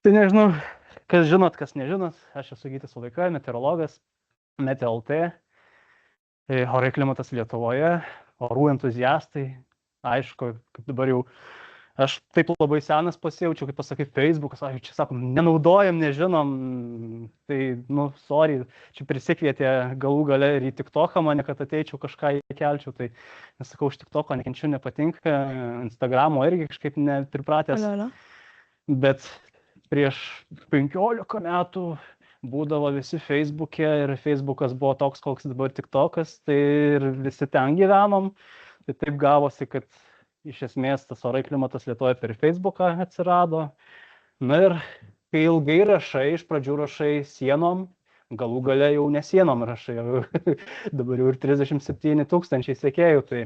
Tai nežinau, kas žinot, kas nežinot, aš esu Gytis Laika, meteorologas, Met.lt, orai klimatas Lietuvoje, orų entuziastai, aišku, kaip dabar jau aš taip labai senas pasijaučiau, kaip pasakai, Facebookas, aš čia sakom, nenaudojam, nežinom, tai, sorry, čia prisikvietė galų gale ir į TikToką mane, kad ateičiau kažką įkelčiau, tai nesakau, už TikToką nekenčiu, nepatinka, Instagramo irgi kažkaip nepripratęs, bet prieš 15 metų būdavo visi Facebook'e ir Facebookas buvo toks, koks dabar TikTokas, tai ir visi ten gyvenom, tai taip gavosi, kad iš esmės tas orai klimatas Lietuvoje per Facebooką atsirado. Na ir kai ilgai rašai, iš pradžių rašai sienom, galų gale jau ne sienom rašai, dabar jau ir 37 000 sekėjų, tai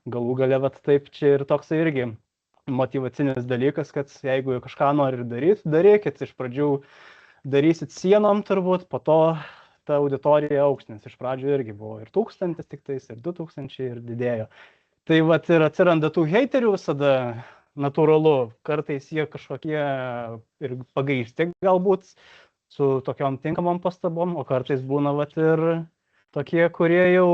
galų gale vat taip čia ir toks irgi motyvacinis dalykas, kad jeigu kažką nori daryti, darykit, iš pradžių darysit sienom turbūt, po to ta auditorija auks, nes iš pradžių irgi buvo ir 1000 tik tais, ir 2000 ir didėjo. Tai vat ir atsiranda tų heiterių visada, natūralu, kartais jie kažkokie ir pagaišti galbūt su tokiom tinkamom pastabom, o kartais būna vat ir tokie, kurie jau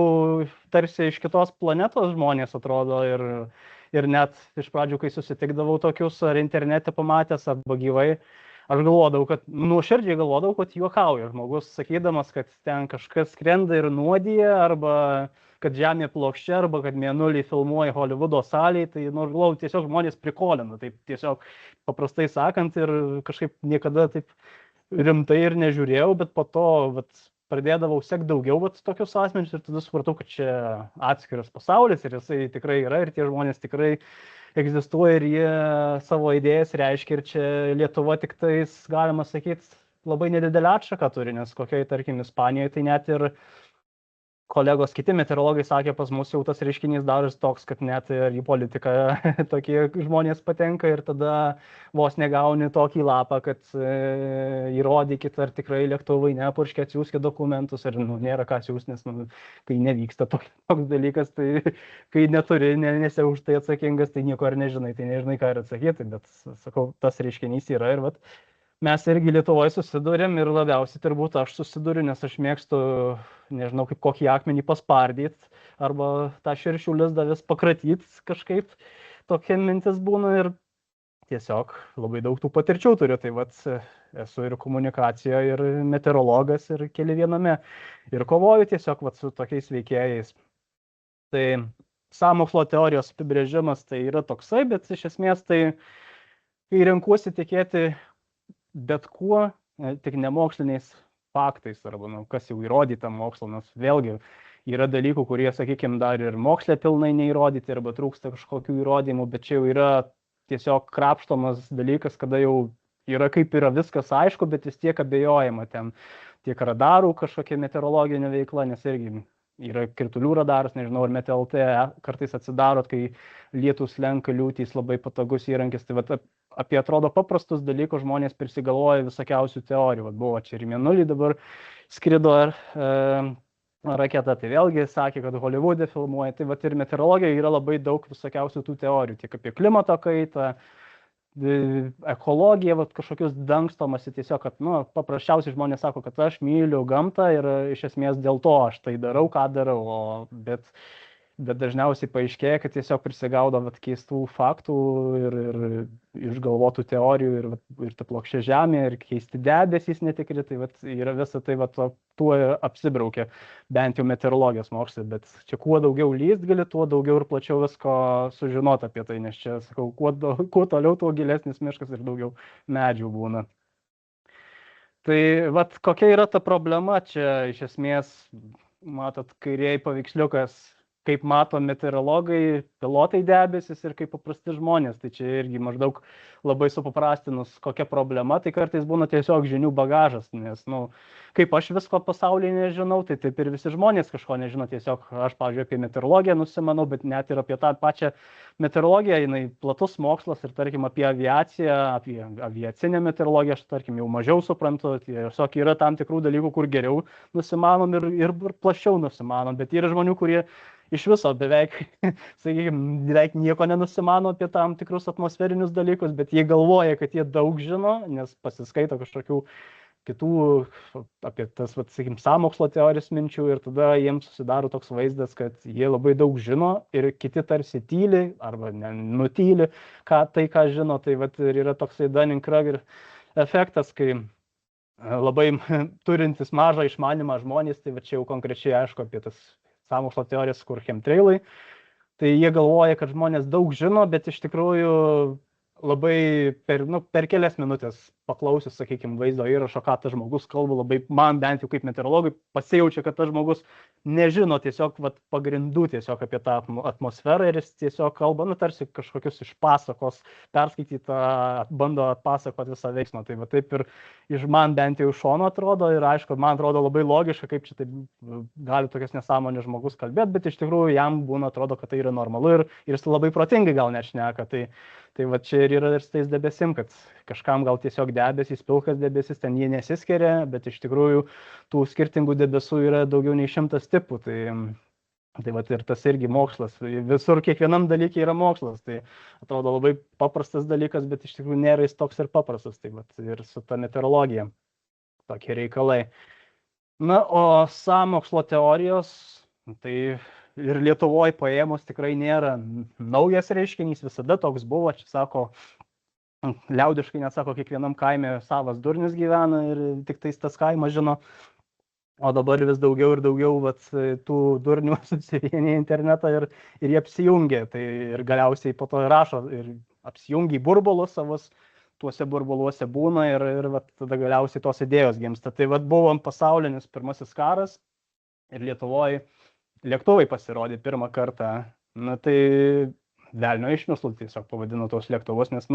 tarsi iš kitos planetos žmonės atrodo ir net iš pradžių, kai susitikdavau tokius ar internete pamatęs arba gyvai, aš galvodavau, kad nuoširdžiai galvodavau, kad juokauja žmogus, sakydamas, kad ten kažkas skrenda ir nuodija, arba kad žemė plokščia, arba kad mėnulį filmuoja Holivudo salėje, tai galvoju, tiesiog žmonės prikolina, taip tiesiog paprastai sakant, ir kažkaip niekada taip rimtai ir nežiūrėjau, bet po to pradėdavau sekti daugiau tokius asmenys ir tada supratau, kad čia atskiras pasaulis ir jisai tikrai yra ir tie žmonės tikrai egzistuoja ir jie savo idėjas reiškia ir čia Lietuva tik tais, galima sakyti, labai nedidelę atšaką turi, nes kokiai, tarkim, Ispanijoje tai net ir kolegos kiti meteorologai sakė, pas mus jau tas reiškinys darosi toks, kad net ir į politiką tokie žmonės patenka ir tada vos negauni tokį lapą, kad įrodykit, ar tikrai lėktuvai nepurškia, atsiųskit dokumentus, ir nėra ką siųsti, nes kai nevyksta toks dalykas, tai kai neturi, nesi už tai atsakingas, tai nieko ir nežinai, tai nežinai, ką ir atsakyti, bet, sakau, tas reiškinys yra ir mes irgi Lietuvoje susidurėm ir labiausiai turbūt aš susiduriu, nes aš mėgstu, nežinau, kaip kokį akmenį paspardyti arba tą širšių lizdą vis pakratyti kažkaip, tokia mintis būna ir tiesiog labai daug tų patirčių turiu, tai esu ir komunikacijoje, ir meteorologas, ir keli viename, ir kovoju tiesiog su tokiais veikėjais. Tai sąmokslo teorijos apibrėžimas tai yra toksai, bet iš esmės tai, kai renkuosi tikėti bet kuo, tik nemoksliniais faktais, arba kas jau įrodyta mokslo, nes vėlgi yra dalykų, kurie, sakykime, dar ir mokslė pilnai neįrodyti, arba trūksta kažkokių įrodymų, bet čia jau yra tiesiog krapštomas dalykas, kada jau yra kaip yra viskas aišku, bet vis tiek abejojama ten tiek radarų kažkokia meteorologinė veikla, nes irgi yra kritulių radaras, nežinau, ar Met.lt kartais atsidarot, kai lietus lenka, liūtys, labai patogus įrankis, tai apie atrodo paprastus dalykus žmonės prisigalvoja visokiausių teorijų. Buvo čia ir mėnulį dabar skrido raketa, tai vėlgi sakė, kad Holivude filmuoja, tai ir meteorologijoje yra labai daug visokiausių tų teorijų, tiek apie klimato kaitą, ekologiją, kažkokius dangstomasi tiesiog, kad paprasčiausiai žmonės sako, kad aš myliu gamtą ir iš esmės dėl to aš tai darau, ką darau, bet dažniausiai paaiškėja, kad tiesiog prisigaudo keistų faktų ir išgalvotų teorijų ir ta plokščia žemė ir keisti debesys netikri, tai yra visą tai tuo apsibraukia, bent jau meteorologijos mokslai, bet čia kuo daugiau lyst gali, tuo daugiau ir plačiau visko sužinoti apie tai, nes čia, sakau, kuo toliau, tuo gilesnis miškas ir daugiau medžių būna. Tai kokia yra ta problema čia, iš esmės, matot, kairieji paveiksliukas, kaip mato meteorologai, pilotai debesis ir kaip paprasti žmonės. Tai čia irgi maždaug labai supaprastinus kokia problema, tai kartais būna tiesiog žinių bagažas, nes, kaip aš visko pasaulyje nežinau, tai taip ir visi žmonės kažko nežino, tiesiog aš, pavyzdžiui, apie meteorologiją nusimanau, bet net ir apie tą pačią meteorologiją, jinai platus mokslas ir, tarkim, apie aviaciją, apie aviacinę meteorologiją, aš, tarkim, jau mažiau suprantu, tiesiog yra tam tikrų dalykų, kur geriau nusimanom ir plačiau nusimanom, bet yra žmonių, kurie iš viso beveik, sakykime, beveik nieko nenusimano apie tam tikrus atmosferinius dalykus, bet jie galvoja, kad jie daug žino, nes pasiskaito kažkokių kitų apie tas, sakykime, sąmokslo teorijos minčių ir tada jiems susidaro toks vaizdas, kad jie labai daug žino ir kiti tarsi tyli arba nutyli ką žino. Tai ir yra toksai Dunning-Kruger efektas, kai labai turintis mažą išmanimą žmonės, tai čia jau konkrečiai aišku apie tas sąmokslo teorijas, kur chemtrailai, tai jie galvoja, kad žmonės daug žino, bet iš tikrųjų labai per kelias minutės paklausius, sakykime, vaizdo įrašo, ką tas žmogus kalba, labai man bent jau kaip meteorologui pasijaučia, kad tas žmogus nežino tiesiog pagrindų tiesiog apie tą atmosferą ir jis tiesiog kalba, tarsi kažkokius iš pasakos perskaitytą, bando atpasakoti visą veiksmą. Tai taip ir iš man bent jau iš šono atrodo ir aišku, man atrodo labai logiška, kaip čia taip gali tokias nesąmonės žmogus kalbėti, bet iš tikrųjų jam būna atrodo, kad tai yra normalu ir jis labai protingai gal nešneka. Tai čia ir yra ir su tais debesim, kad kažkam gal tiesiog debesys, pilkas debesis, ten jie nesiskiria, bet iš tikrųjų tų skirtingų debesų yra daugiau nei 100 tipų. Tai ir tas irgi mokslas. Visur kiekvienam dalykui yra mokslas. Tai atrodo labai paprastas dalykas, bet iš tikrųjų nėra jis toks ir paprastas. Tai ir su ta meteorologija tokie reikalai. Na, o sąmokslo teorijos, tai ir Lietuvoje paėmus tikrai nėra naujas reiškinys, visada toks buvo, čia sako, liaudiškai nesako, kiekvienam kaime savas durnius gyvena ir tik tais tas kaimas žino, o dabar vis daugiau ir daugiau tų durnių susivienė į internetą ir jie apsijungia, tai ir galiausiai po to rašo ir apsijungia į burbulus savus, tuose burbuluose būna ir tada galiausiai tos idėjos gimsta. Tai buvo pasaulinis pirmasis karas ir Lietuvoje lėktuvai pasirodė pirmą kartą, tai velnio išmislų tiesiog pavadino tos lėktuvus, nes,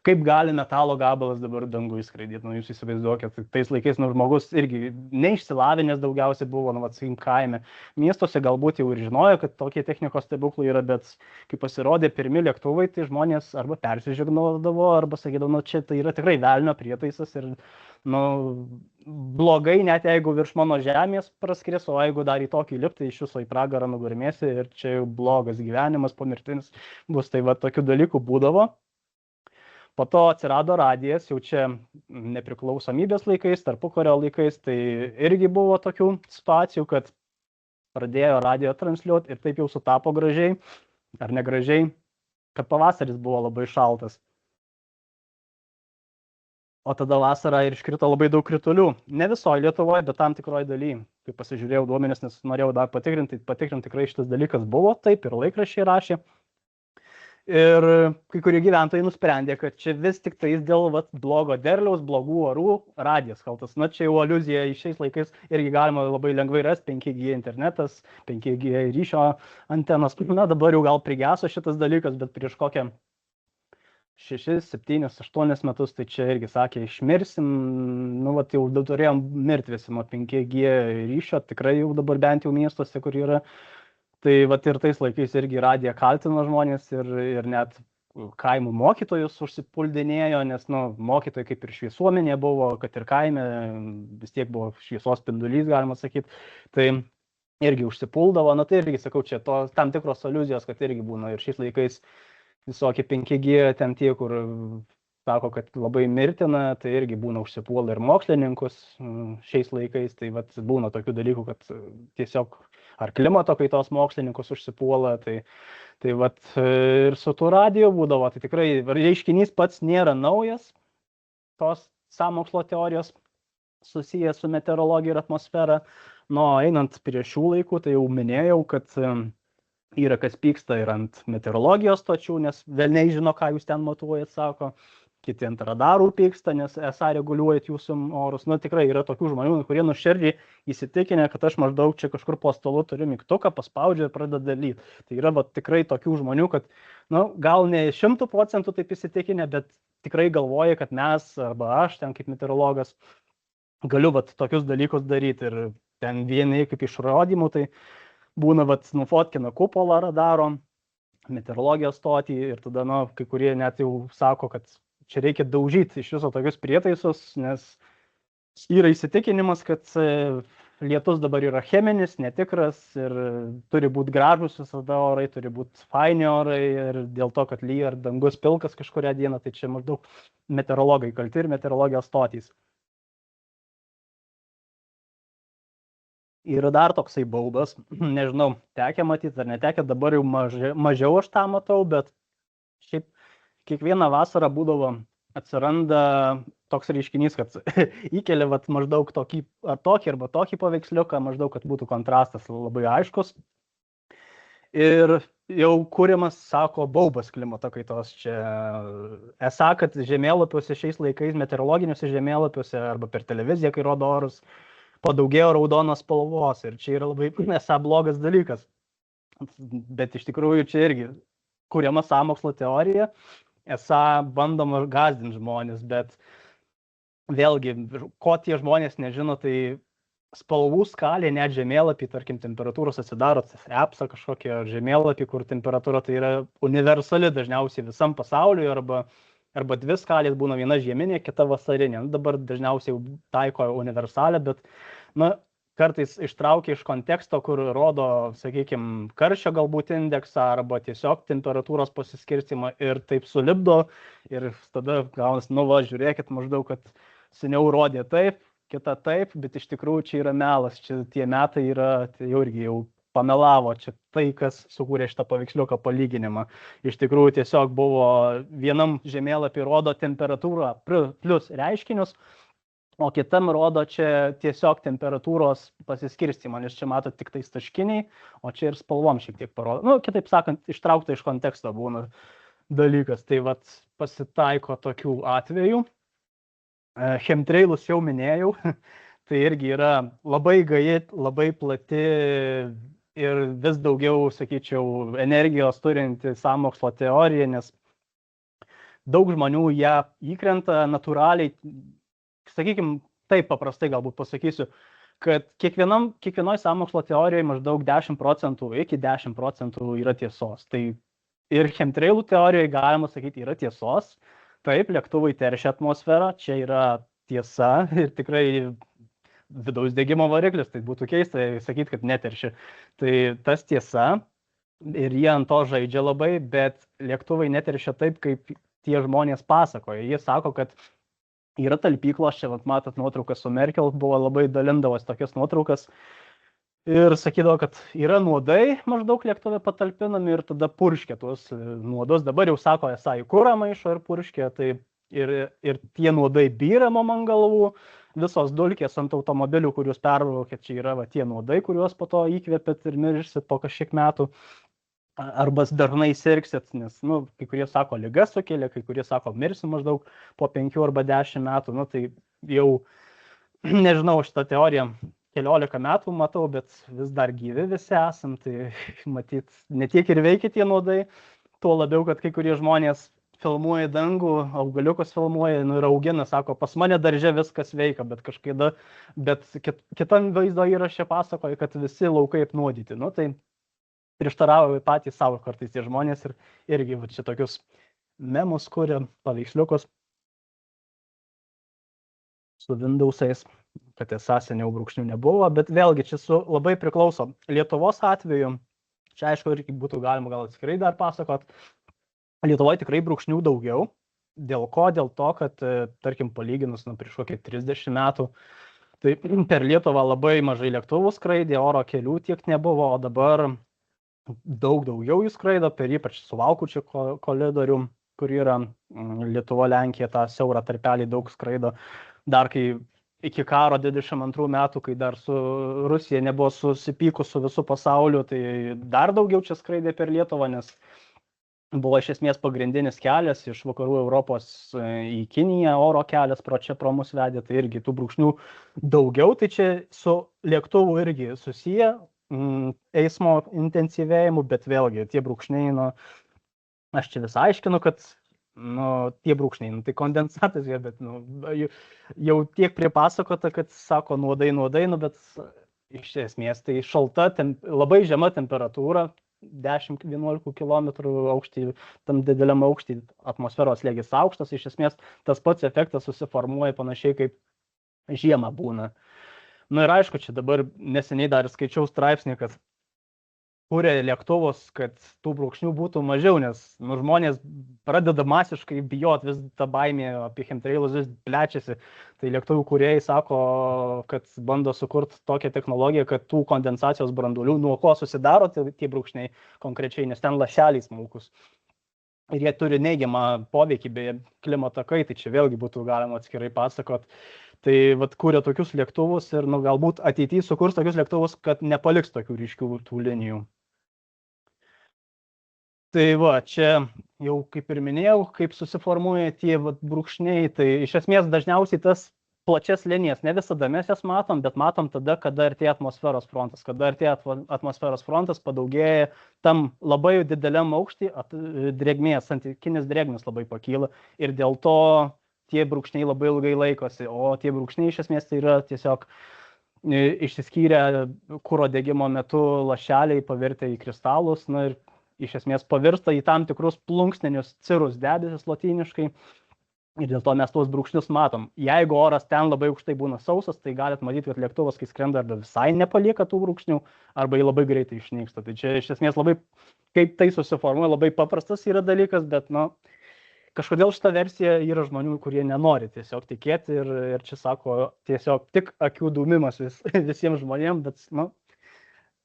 kaip gali metalo gabalas dabar dangų įskraidyti, jūs įsivaizduokit, tais laikais, žmogus irgi neišsilavinęs daugiausiai buvo, sakykim, kaime, miestuose galbūt jau ir žinojo, kad tokie technikos stebuklai yra, bet kai pasirodė pirmi lėktuvai, tai žmonės arba persižegnodavo, arba sakydavo, čia tai yra tikrai velnio prietaisas ir, blogai, net jeigu virš mano žemės praskris, o jeigu dar į tokį liptą, iš viso į pragarą nugurmėsi ir čia jau blogas gyvenimas, pomirtinis bus, tai tokių dalykų būdavo. Po to atsirado radijas, jau čia nepriklausomybės laikais, tarpukario laikais, tai irgi buvo tokių situacijų, kad pradėjo radijo transliuoti ir taip jau sutapo gražiai, ar negražiai, kad pavasaris buvo labai šaltas. O tada vasarą ir iškrito labai daug kritulių. Ne visoje Lietuvoje, bet tam tikroje dalyje. Kai pasižiūrėjau duomenis, nes norėjau dar patikrinti tikrai šitas dalykas buvo, taip ir laikraščiai rašė. Ir kai kurie gyventojai nusprendė, kad čia vis tik tais dėl blogo derliaus, blogų orų radijas kaltas. Čia jau aliuzija į šiais laikais irgi galima labai lengvai rasti, 5G internetas, 5G ryšio antenos. Dabar jau gal prigeso šitas dalykas, bet prieš kokią 6, 7, 8 metus, tai čia irgi sakė, išmirsim, jau turėjom mirti visi nuo 5G ryšio, tikrai jau dabar bent jau miestuose, kur yra. Tai ir tais laikais irgi radiją kaltino žmonės ir net kaimų mokytojus užsipuldinėjo, nes mokytojai kaip ir šviesuomenė buvo, kad ir kaime vis tiek buvo šviesos spindulys, galima sakyti. Tai irgi užsipuldavo, tai irgi sakau, čia tam tikros aliuzijos, kad irgi būna ir šiais laikais visokie 5G, ten tie, kur sako, kad labai mirtina, tai irgi būna užsipuola ir mokslininkus šiais laikais, tai būna tokių dalykų, kad tiesiog ar klimato kaitos mokslininkus užsipuola, tai ir su tų radijo būdavo, tai tikrai reiškinys pats nėra naujas, tos sąmokslo teorijos susijęs su meteorologija ir atmosfera, einant prie šių laikų, tai jau minėjau, kad yra kas pyksta ir ant meteorologijos stočių, nes velniai žino, ką jūs ten matuojat, sako. Kiti ant radarų pyksta, nes esą reguliuojat jūsų orus. Tikrai yra tokių žmonių, kurie nuoširdžiai įsitikinę, kad aš maždaug čia kažkur po stalu turiu mygtuką, paspaudžiu ir pradeda dalyti. Tai yra tikrai tokių žmonių, kad gal ne 100% taip įsitikinę, bet tikrai galvoja, kad mes arba aš ten kaip meteorologas galiu tokius dalykus daryti. Ir ten vieni kaip išrodymų, tai būna nufotkina kupolą radaro, meteorologijos stotį ir tada kai kurie net jau sako, kad čia reikia daužyti iš viso tokius prietaisus, nes yra įsitikinimas, kad lietus dabar yra cheminis, netikras ir turi būti gražus visada orai, turi būti faini orai ir dėl to, kad lyja ar dangus pilkas kažkurią dieną, tai čia maždaug meteorologai kalti ir meteorologijos stotys. Yra dar toksai baubas, nežinau, tekę matyti ar netekę, dabar jau mažiau aš tą matau, bet šiaip kiekvieną vasarą būdavo atsiranda toks reiškinys, kad įkelia maždaug tokį arba tokį paveiksliuką, maždaug, kad būtų kontrastas labai aiškus. Ir jau kūrimas, sako, baubas klimato kaitos. Čia esą, kad žemėlapiuose šiais laikais, meteorologiniuose žemėlapiuose arba per televiziją, kai rodo orus, padaugėjo raudonos spalvos. Ir čia yra labai esą blogas dalykas. Bet iš tikrųjų čia irgi kuriama sąmokslo teorija, esą bandoma gąsdinti žmonės, bet vėlgi, ko tie žmonės nežino, tai spalvų skalė, net žemėlapį, tarkim, temperatūros atsidaro, appsą kažkokią žemėlapį, kur temperatūra tai yra universali dažniausiai visam pasauliui, arba dvi skalės būna, viena žieminė, kita vasarinė. Dabar dažniausiai taiko universalę, bet kartais ištraukia iš konteksto, kur rodo, sakykime, karščio galbūt indeksą arba tiesiog temperatūros pasiskirstimą ir taip sulipdo ir tada gaunas, žiūrėkit, maždaug, kad seniau rodė taip, kita taip, bet iš tikrųjų čia yra melas, čia tie metai yra, tai jau pamelavo, čia tai, kas sukūrė šitą paveiksliuką palyginimą. Iš tikrųjų tiesiog buvo vienam žemėlapį rodo temperatūrą plus reiškinius, o kitam rodo čia tiesiog temperatūros pasiskirstimą, nes čia matot tik tais taškiniai, o čia ir spalvom šiek tiek parodo. Kitaip sakant, ištraukta iš konteksto būna dalykas. Tai pasitaiko tokių atvejų. Chemtrailus jau minėjau, tai irgi yra labai gaji, labai plati ir vis daugiau, sakyčiau, energijos turinti sąmokslo teorija, nes daug žmonių ją įkrenta natūraliai. Sakykime, taip paprastai galbūt pasakysiu, kad kiekvienoj sąmokslo teorijoje maždaug 10% iki 10% yra tiesos. Tai ir chemtrailų teorijoje galima sakyti yra tiesos. Taip, lėktuvai teršia atmosferą, čia yra tiesa ir tikrai vidaus degimo variklis, tai būtų keista sakyti, kad neteršia. Tai tas tiesa ir jie ant to žaidžia labai, bet lėktuvai neteršia taip, kaip tie žmonės pasakoja. Jie sako, kad yra talpyklos, čia matot nuotraukas su Merkel, buvo labai dalindavos tokias nuotraukas ir sakydavo, kad yra nuodai maždaug lėktuvė patalpinami ir tada purškia tuos nuodus. Dabar jau sako, esą į kurą maišo ir purškia, tai ir tie nuodai byra ant galvų, visos dulkės ant automobilių, kuriuos perbraukė, čia yra tie nuodai, kuriuos po to įkvėpėt ir miršit po kažkiek metų. Arba dažnai sirgsit, nes, kai kurie sako, liga sukelia, kai kurie sako, mirsi maždaug po 5 arba 10 metų, tai jau, nežinau, šitą teoriją 14 metų matau, bet vis dar gyvi visi esam, tai matyt, ne tiek ir veikia tie nuodai, tuo labiau, kad kai kurie žmonės filmuoja dangų, augaliukus filmuoja ir augina, sako, pas mane darže viskas veikia, bet kažkaida, kitam vaizdo įraše pasakoja, kad visi laukai apnuodyti, tai prieštarauja patys savo kartais tie žmonės ir irgi čia tokius memus kuria, paveiksliukus su Windows'ais, kad esą seniau brūkšnių nebuvo, bet vėlgi čia labai priklauso. Lietuvos atveju, čia aišku, irgi būtų galima gal atskirai dar pasakot, Lietuvoje tikrai brūkšnių daugiau. Dėl ko? Dėl to, kad, tarkim, palyginus prieš kokį 30 metų, tai per Lietuvą labai mažai lėktuvų skraidė, oro kelių tiek nebuvo, o dabar daug daugiau jų skraido, per ypač Suvalkučių koridorių, kur yra Lietuva, Lenkija, tą siaurą tarpelį daug skraido. Dar kai iki karo 22 metų, kai dar su Rusija nebuvo susipykus su visų pasauliu, tai dar daugiau čia skraidė per Lietuvą, nes buvo iš esmės pagrindinis kelias iš vakarų Europos į Kiniją, oro kelias pro mus vedė, tai irgi tų brūkšnių daugiau, tai čia su lėktuvu irgi susiję eismo intensyvėjimu, bet vėlgi tie brūkšniai, aš čia vis aiškinu, kad tie brūkšniai, tai kondensatas, bet jau tiek pripasakota, kad sako nuodai, bet iš esmės tai šalta, labai žema temperatūra, 10-11 km aukštį, tam dideliam aukštį atmosferos slėgis aukštas, iš esmės tas pats efektas susiformuoja panašiai kaip žiemą būna. Nu ir aišku, čia dabar neseniai dar skaičiau straipsnį, kad kūrė lėktuvus, kad tų brūkšnių būtų mažiau, nes nu, žmonės pradeda masiškai bijot, vis ta baimė apie chemtrailus vis plečiasi. Tai lėktuvų kūrėjai sako, kad bando sukurti tokią technologiją, kad tų kondensacijos branduolių, nuo ko susidaro tie brūkšniai konkrečiai, nes ten lašeliai smulkus. Ir jie turi neigiamą poveikį, beje, klimato kaitai, čia vėlgi būtų galima atskirai pasakot. Tai vat kūrė tokius lėktuvus ir nu, galbūt ateityje sukurs tokius lėktuvus, kad nepaliks tokių ryškių tų linijų. Tai va, čia jau kaip ir minėjau, kaip susiformuoja tie brūkšniai, tai iš esmės dažniausiai tas plačias linijas ne visada mes jas matom, bet matom tada, kada artėja atmosferos frontas. Kada artėja atmosferos frontas, padaugėja tam labai dideliam aukštį, drėgmės, santykinis drėgmės labai pakyla ir dėl to tie brūkšniai labai ilgai laikosi, o tie brūkšniai iš esmės tai yra tiesiog išsiskyrę kuro degimo metu lašeliai pavirtę į kristalus, na ir iš esmės pavirsta į tam tikrus plunksninius cirrus debesis lotyniškai. Ir dėl to mes tuos brūkšnius matom. Jeigu oras ten labai aukštai būna sausas, tai galit matyti, kad lėktuvas, kai skrenda, arba visai nepalieka tų brūkšnių, arba jį labai greitai išnyksta. Tai čia iš esmės labai, kaip tai susiformuoja, labai paprastas yra dalykas, bet nu, kažkodėl šita versija yra žmonių, kurie nenori tiesiog tikėti ir čia sako tiesiog tik akių dūmimas visiems žmonėms, bet nu,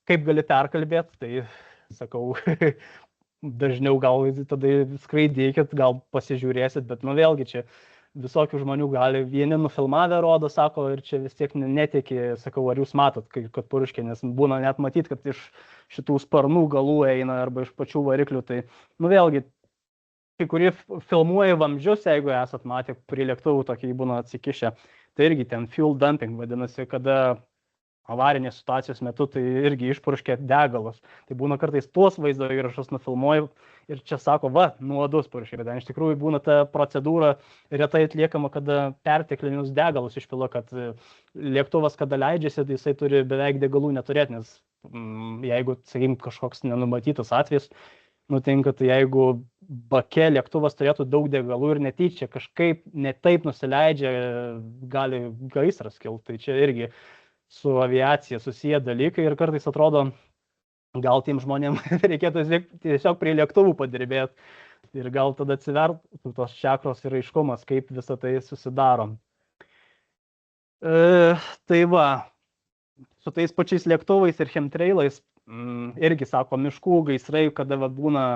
kaip gali perkalbėti, tai sakau, dažniau gal tada skraidykit, gal pasižiūrėsit, bet nu vėlgi čia visokių žmonių gali, vieni nufilmavę rodo, sako, ir čia vis tiek netiki, sakau, ar jūs matot, kad purškė, nes būna net matyti, kad iš šitų sparnų galų eina arba iš pačių variklių, tai nu vėlgi, kai kurie filmuoja vamzdžius, jeigu esat matę, prie lėktuvų tokiai būna atsikišę, tai irgi ten fuel dumping vadinasi, kada avarinės situacijos metu tai irgi išpurškia degalus. Tai būna kartais tuos vaizdo įrašus nufilmuoju ir čia sako, va, nuodus purškia, bet iš tikrųjų būna ta procedūra retai atliekama, kada perteklinius degalus išpila, kad lėktuvas, kada leidžiasi, tai jisai turi beveik degalų neturėti, nes jeigu, sakykim, kažkoks nenumatytas atvejis nutinka, tai jeigu bake lėktuvas turėtų daug degalų ir netyčia kažkaip netaip nusileidžia, gali gaisras kilti. Tai čia irgi su aviacija susiję dalykai ir kartais atrodo, gal tiem žmonėm reikėtų tiesiog prie lėktuvų padirbėti ir gal tada atsivertų tos čakros ir aiškumas, kaip visą tai susidaro. Tai va, su tais pačiais lėktuvais ir chemtrailais irgi sako miškų gaisrai, kada va, būna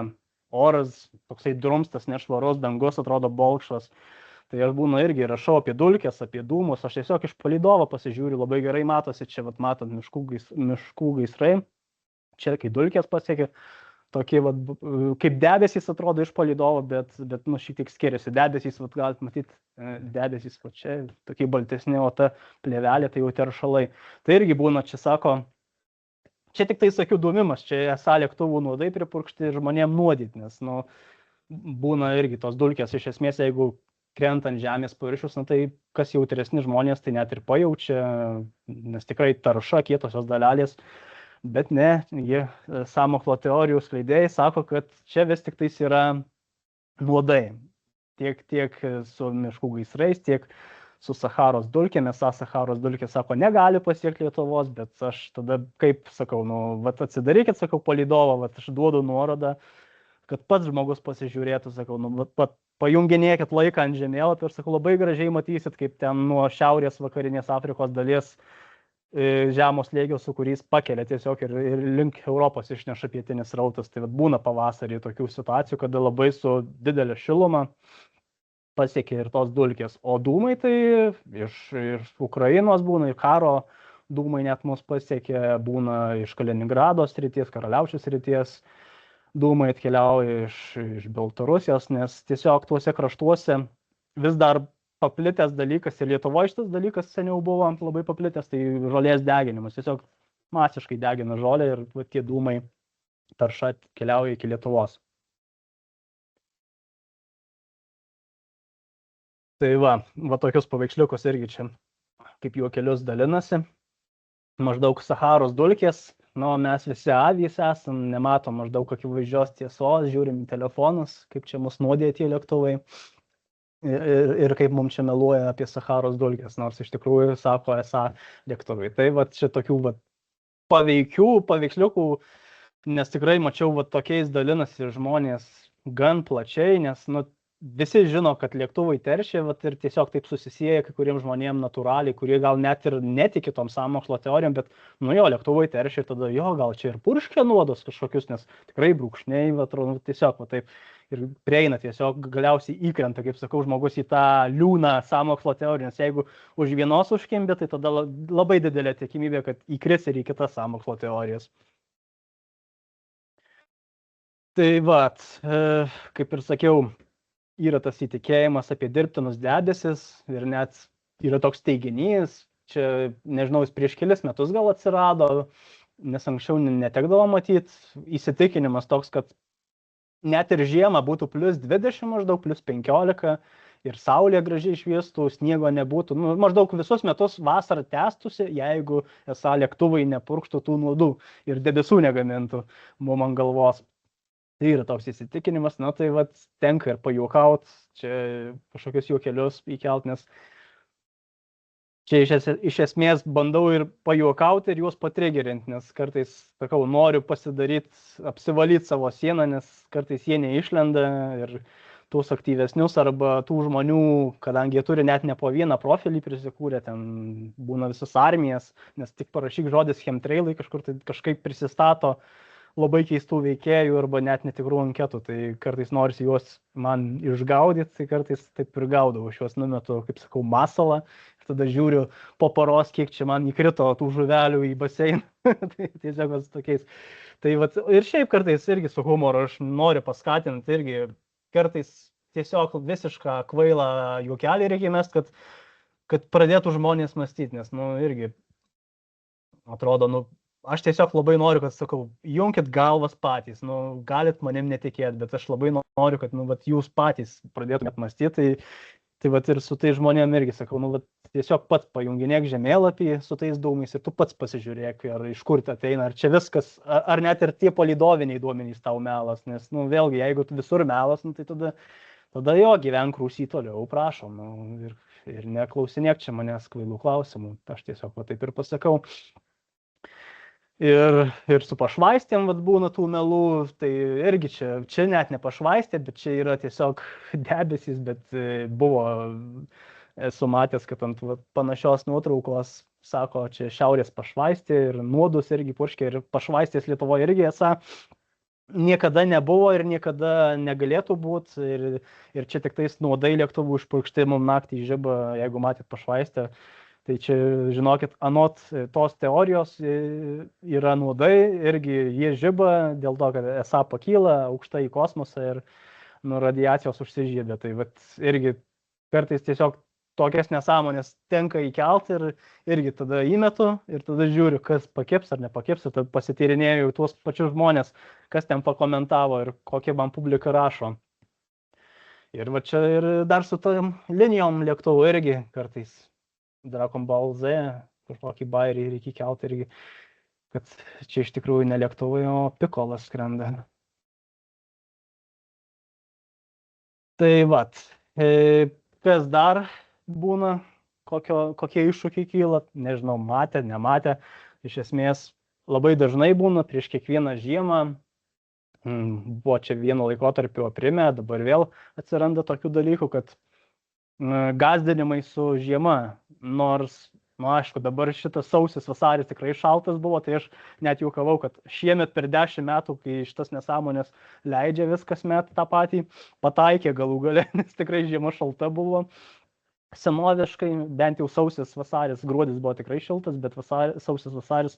oras, toksai drumstas, nešvaros, dangus atrodo balkšvas. Tai aš būna irgi rašau apie dulkes, apie dūmus, aš tiesiog iš palydovo pasižiūriu, labai gerai matosi, čia vat, matot miškų gaisrai, čia kai dulkės pasiekia, tokie vat, kaip debesys atrodo iš palydovo, bet nu, šiek tiek skiriasi, debesys, vat, galite matyti, debesys va čia, tokie baltesni, o ta plėvelė, tai jau teršalai. Tai irgi būna, čia sako, čia tik tai sakiau dūmimas, čia esą lėktuvų nuodai pripurkšti žmonėm nuodyti, nes nu, būna irgi tos dulkės, iš esmės, jeigu krentant žemės paviršius, nu, tai kas jautresni žmonės, tai net ir pajaučia, nes tikrai tarša, kietosios dalelės, bet ne, jie sąmokslo teorijų skleidėjai sako, kad čia vis tik tais yra nuodai, tiek su miškų gaisrais, tiek su Sacharos dulkėmis, Sacharos dulkė sako, negali pasiekti Lietuvos, bet aš tada, kaip sakau, nu, vat atsidarykit, sakau, palydovą, vat aš duodu nuorodą, kad pats žmogus pasižiūrėtų, sakau, nu, vat pajunginėkit laiką ant žemėlapio ir, sakau, labai gražiai matysit, kaip ten nuo šiaurės vakarinės Afrikos dalies žemos slėgio sūkurys pakelia tiesiog ir link Europos išneša pietinis srautas. Tai vat, būna pavasarį tokių situacijų, kada labai su didelė šiluma pasiekia ir tos dulkės. O dūmai tai iš Ukrainos būna, ir karo dūmai net mus pasiekia, būna iš Kaliningrado srities, Karaliaučiaus srities. Dūmai atkeliauja iš Baltarusijos, nes tiesiog tuose kraštuose vis dar paplitęs dalykas ir Lietuvoje šitas dalykas seniau buvo labai paplitęs, tai žolės deginimas. Tiesiog masiškai degina žolę ir tie dūmai tarša keliauja iki Lietuvos. Tai va tokius paveiksliukus irgi čia kaip juokelius dalinasi. Maždaug Sacharos dulkės. Nu, mes visi avys esam, nematom maždaug akivaizdžios tiesos, žiūrim į telefonus, kaip čia mus nuodė tie lėktuvai. ir kaip mums čia meluoja apie Sacharos dulkes, nors iš tikrųjų sako esą lėktuvai. Tai va čia tokių va paveiksliukų, nes tikrai mačiau va tokiais dalinasi žmonės gan plačiai, nes nu, visi žino, kad lėktuvai teršia, vat, ir tiesiog taip susisieja kai kuriems žmonėms natūraliai, kurie gal net ir netiki tom sąmokslo teorijom, bet, nu jo, lėktuvai teršia ir tada jo, gal čia ir purškia nuodus kažkokius, nes tikrai brūkšniai, vat, nu, tiesiog va, taip ir prieina tiesiog galiausiai įkrenta, kaip sakau, žmogus į tą liūną sąmokslo teoriją, nes jeigu už vienos užkimbė, tai tada labai didelė tikimybė, kad įkris ir į kitas sąmokslo teorijas. Tai va, kaip ir sakiau, yra tas įtikėjimas apie dirbtinus debesis ir net yra toks teiginys, čia, nežinau, jis prieš kelis metus gal atsirado, nes anksčiau netekdavo matyti, įsitikinimas toks, kad net ir žiemą būtų +20 maždaug, +15 ir saulė gražiai šviestų, sniego nebūtų, nu, maždaug visus metus vasarą tęstųsi, jeigu esą lėktuvai nepurkštų tų nuodų ir debesų negamintų mum ant galvos. Tai yra toks įsitikinimas, na tai vat tenka ir pajuokaut, čia kažkokius juokelius įkelt, nes čia iš esmės bandau ir pajuokauti ir juos patrigerinti, nes kartais, sakau, noriu pasidaryti, apsivalyti savo sieną, nes kartais jie neišlenda ir tuos aktyvesnius arba tų žmonių, kadangi jie turi net ne po vieną profilį prisikūrę, ten būna visas armijas, nes tik parašyk žodis chemtrailai kažkur tai kažkaip prisistato labai keistų veikėjų arba net netikrų anketų, tai kartais norisi juos man išgaudyti, tai kartais taip ir gaudau, aš juos numetu, kaip sakau, masalą ir tada žiūriu po paros, kiek čia man įkrito tų žuvelių į baseiną, tai tiesiog tokiais. Tai vat, ir šiaip kartais irgi su humoru aš noriu paskatinti, irgi kartais tiesiog visišką kvailą juokelį reikia mest, kad pradėtų žmonės mąstyti, nes, nu, irgi atrodo, nu, aš tiesiog labai noriu, kad, sakau, junkit galvas patys, nu, galit manim netikėti, bet aš labai noriu, kad, nu, vat, jūs patys pradėtumėt mąstyti, tai vat ir su tai žmonėm irgi, sakau, nu, vat, tiesiog pats pajunginėk žemėlapį su tais dūmais ir tu pats pasižiūrėk, ar iš kur tai ateina, ar čia viskas, ar net ir tie palydoviniai duomenys tau melas, nes, nu, vėlgi, jeigu tu visur melas, nu, tai tada jo, gyvenk Rūsy toliau, prašom, nu, ir neklausinėk čia manęs kvailų klausimų, aš tiesiog va taip ir pasakau. Ir su pašvaistėm vat, būna tų melų, tai irgi čia net ne pašvaistė, bet čia yra tiesiog debesys, bet buvo, esu matęs, kad ant vat, panašios nuotraukos, sako, čia šiaurės pašvaistė ir nuodus irgi purškia ir pašvaistės Lietuvoje irgi esą niekada nebuvo ir niekada negalėtų būti ir čia tik tais nuodai lėktuvų išpurkšti mum naktį į žibą, jeigu matėt pašvaistę. Tai čia, žinokit, anot tos teorijos yra nuodai, irgi jie žiba dėl to, kad esą pakyla aukštai į kosmosą ir nu, radiacijos užsižiebė. Tai vat, irgi kartais tiesiog tokias nesąmonės tenka įkelti ir irgi tada įmetu ir tada žiūriu, kas pakips ar nepakips, ir tada pasityrinėjau tuos pačius žmonės, kas ten pakomentavo ir kokie man publika rašo. Ir va čia ir dar su tom linijom lėktuvų irgi kartais. Dragon Ball Z, kažkokį bairį reikia kelti irgi, kad čia iš tikrųjų ne lėktuvai, o Pikolas skrenda. Tai vat, kas dar būna, kokie iššūkiai kyla, nežinau, matė, nematė, iš esmės labai dažnai būna prieš kiekvieną žiemą, buvo čia vieno laikotarpio aprime, dabar vėl atsiranda tokių dalykų, kad gazdinimai su žiema, nors, nu aišku, dabar šitas sausis vasaris tikrai šaltas buvo, tai aš net juokavau, kad šiemet per 10 metų, kai šitas nesąmonės leidžia viskas met tą patį, pataikė galų gale, nes tikrai žiema šalta buvo. Senoviškai, bent jau sausis vasaris, gruodis buvo tikrai šiltas, bet sausis vasaris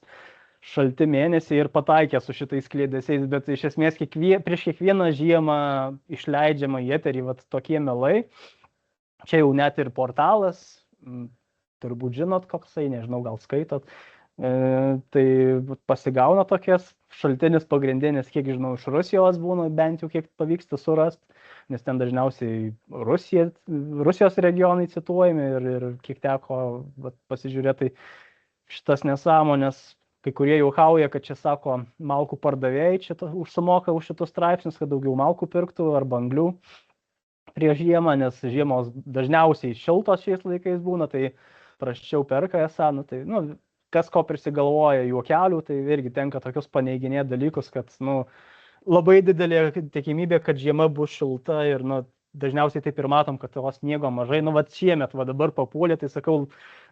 šalti mėnesiai ir pataikė su šitais kliedesiais, bet iš esmės prieš kiekvieną žiemą išleidžiama į eterį vat tokie melai. Čia jau net ir portalas, turbūt žinot koksai, nežinau, gal skaitot, tai pasigauna tokias, šaltinis pagrindinis, kiek žinau, iš Rusijos būna, bent jau kiek pavyksta surasti, nes ten dažniausiai Rusijos regionai cituojami ir kiek teko pasižiūrėti, tai šitas nesąmonės, kai kurie juokauja, kad čia sako, malkų pardavėjai čia užsimoka už šitus straipsnius, kad daugiau malkų pirktų arba anglių. prieš žiemą, nes žiemos dažniausiai šiltos šiais laikais būna, tai prasčiau perka esą, nu, tai, nu, kas ko prisigalvoja juokelių, tai irgi tenka tokius paneiginėti dalykus, kad, nu, labai didelė tikimybė, kad žiema bus šilta ir, nu, dažniausiai taip ir matom, kad to sniego mažai, nu, va šiemet, va dabar papuolė, tai sakau,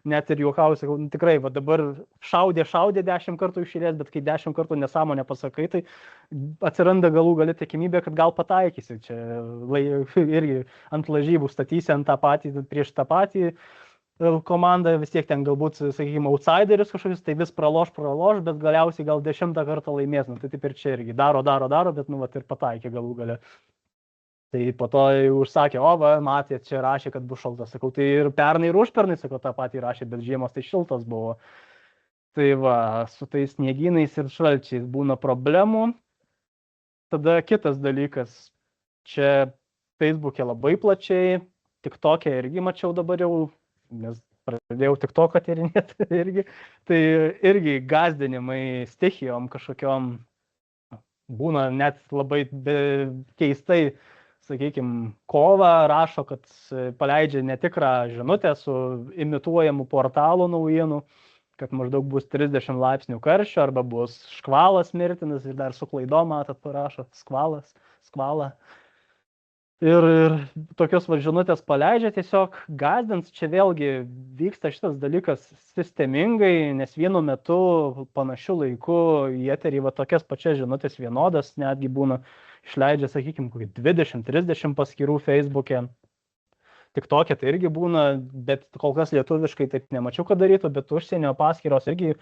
net ir juokauju, sakau, nu, tikrai, va dabar šaudė 10 kartų išėlės, bet kai 10 kartų nesąmonę pasakai, tai atsiranda galų gali tikimybė, kad gal pataikysi, čia irgi ant lažybų statysi ant tą patį, prieš tą patį komanda, vis tiek ten galbūt, sakykime, outsideris kažkokius, tai vis praloš, bet galiausiai gal 10 kartą laimės, nu, tai taip ir čia irgi daro, bet, nu, vat ir pataikė galų gale. Tai po to užsakė, o, va, matė, čia rašė, kad bus šaltas, sakau, tai ir pernai ir užpernai, sakau, tą patį rašė, bet žiemos tai šiltas buvo. Tai va, su tais sniegynais ir šalčiais būna problemų. Tada kitas dalykas, čia Facebook'e labai plačiai, TikTok'e irgi mačiau dabar jau, nes pradėjau TikTok'ą tyrinėti irgi, tai irgi gazdinimai stichijom kažkokiom būna net labai keistai, sakykime, kovą rašo, kad paleidžia netikrą žinutę su imituojamu portalo naujienų, kad maždaug bus 30 laipsnių karščio arba bus škvalas mirtinas ir dar su klaidom, matot, parašo skvalą. Ir tokios žinutės paleidžia, tiesiog gazdins, čia vėlgi vyksta šitas dalykas sistemingai, nes vienu metu panašiu laiku į eterį va tokias pačias žinutės vienodas, netgi būna išleidžia, sakykime, 20-30 paskyrų Facebook'e. TikTok'e tai irgi būna, bet kol kas lietuviškai taip nemačiau, kad darytų, bet užsienio paskyros irgi,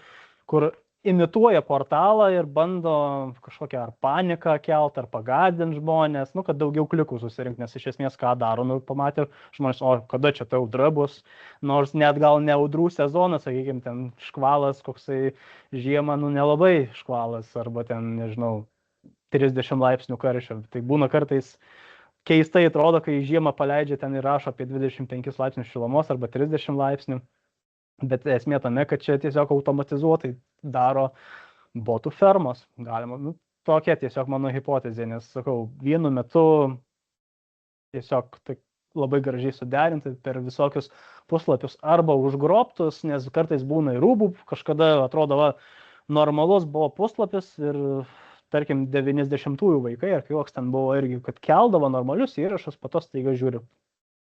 kur imituoja portalą ir bando kažkokią ar paniką kelt, ar pagąsdint žmonės, nu, kad daugiau klikų susirinkti, nes iš esmės ką daro, nu, pamatė žmonės, o kada čia ta audra bus, nors net gal ne audrų sezonas, sakykime, ten škvalas, koksai žiemą, nu, nelabai škvalas, arba ten, nežinau, 30 laipsnių karščio, tai būna kartais keistai atrodo, kai žiemą paleidžia ten ir rašo apie 25 laipsnių šilumos arba 30 laipsnių. Bet esmė tame, kad čia tiesiog automatizuotai daro botų fermos. Galima, nu, tokia tiesiog mano hipotezė, nes, sakau, vienu metu tiesiog tai labai gražiai suderinti per visokius puslapius arba užgrobtus, nes kartais būna ir rūbų, kažkada atrodo, va, normalus buvo puslapis ir, tarkim, 90-ųjų vaikai, ar koks ten buvo irgi, kad keldavo normalius įrašus, po to staiga žiūri,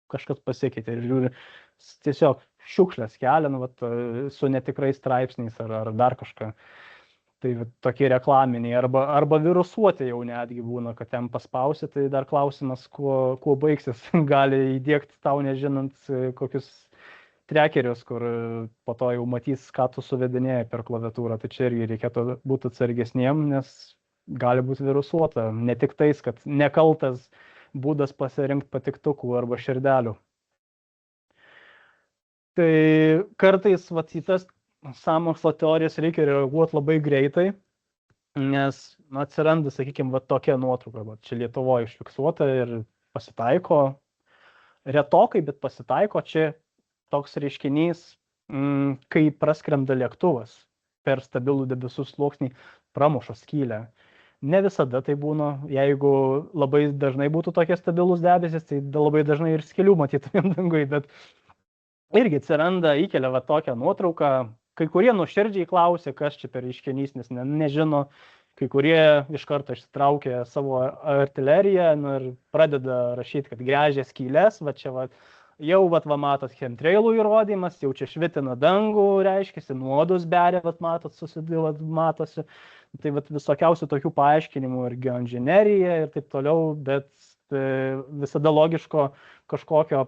kažkas pasikeitė ir žiūri, tiesiog šiukšlės kelia, nu, vat, su netikrais straipsniais ar dar kažką. Tai vat, tokie reklaminiai arba virusuoti jau netgi būna, kad ten paspausi, tai dar klausimas, kuo baigsis. Gali įdiegti tau nežinant kokius trekerius, kur po to jau matys, ką tu suvedinėjai per klaviatūrą. Tai čia irgi reikėtų būti atsargesniem, nes gali būti virusuota. Ne tik tais, kad nekaltas būdas pasirinkti patiktukų arba širdelių. Tai kartais vat, į tas sąmokslo teorijas reikia reaguoti labai greitai, nes atsiranda, sakykime, va, tokia nuotrauka, va, čia Lietuvoje užfiksuota ir pasitaiko, retokai, bet pasitaiko čia toks reiškinys, kai praskrenda lėktuvas per stabilų debesų sluoksnį, pramuša skylę. Ne visada tai būna, jeigu labai dažnai būtų tokie stabilus debesis, tai labai dažnai ir skilių matytumėm dangui, bet irgi atsiranda, įkelia va tokią nuotrauką, kai kurie nuoširdžiai klausia, kas čia per reiškinys, nes nežino, kai kurie iš karto išsitraukia savo artileriją, nu, ir pradeda rašyti, kad gręžia skylės, va čia va, jau va matot chemtrailų įrodymas, jau čia švitina dangų, reiškiasi, nuodus beria, va matot, matosi, tai va visokiausių tokių paaiškinimų ir geoinžinerija ir taip toliau, bet visada logiško kažkokio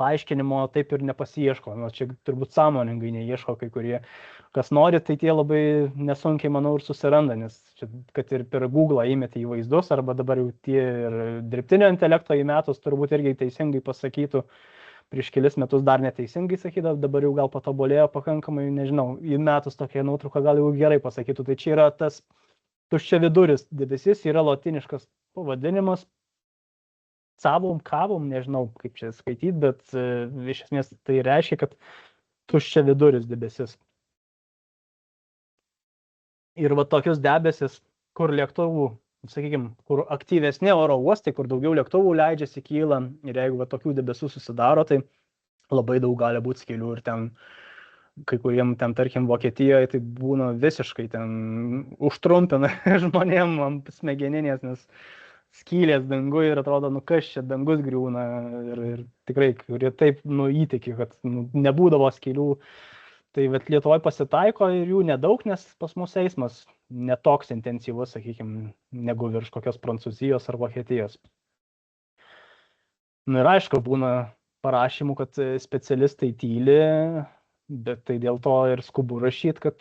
paaiškinimo taip ir nepasiieško, nu, čia turbūt sąmoningai neieško kai kurie, kas nori, tai tie labai nesunkiai, manau, ir susiranda, nes čia, kad ir per Google įmeti į vaizdus, arba dabar jau tie ir dirbtinio intelekto įmetus turbūt irgi teisingai pasakytų, prieš kelis metus dar neteisingai sakydavo, dabar jau gal patobulėjo pakankamai, nežinau, įmetus tokią nuotrauką gal jau gerai pasakytų, tai čia yra tas tuščiaviduris debesis, yra lotiniškas pavadinimas, savom, kavom, nežinau, kaip čia skaityti, bet iš esmės tai reiškia, kad tuščiaviduris debesis. Ir va tokius debesis, kur lėktuvų sakykime, kur aktyvesni oro uostai, kur daugiau lėktuvų leidžiasi, kyla ir jeigu tokių debesų susidaro, tai labai daug gali būti skylių ir ten kai kuriem ten, tarkim, Vokietijoje tai būna visiškai ten užtrumpina žmonėm ant smegeninės, nes skylės dangui ir atrodo, kas čia dangus griūna ir tikrai, kurie taip įtiki, kad nebūdavo skylių. Tai Lietuvoje pasitaiko ir jų nedaug, nes pas mus eismas netoks intensyvus, sakykime, negu virš kokios Prancūzijos ar Vokietijos. Ir aišku, būna parašymų, kad specialistai tyli, bet tai dėl to ir skubu rašyti, kad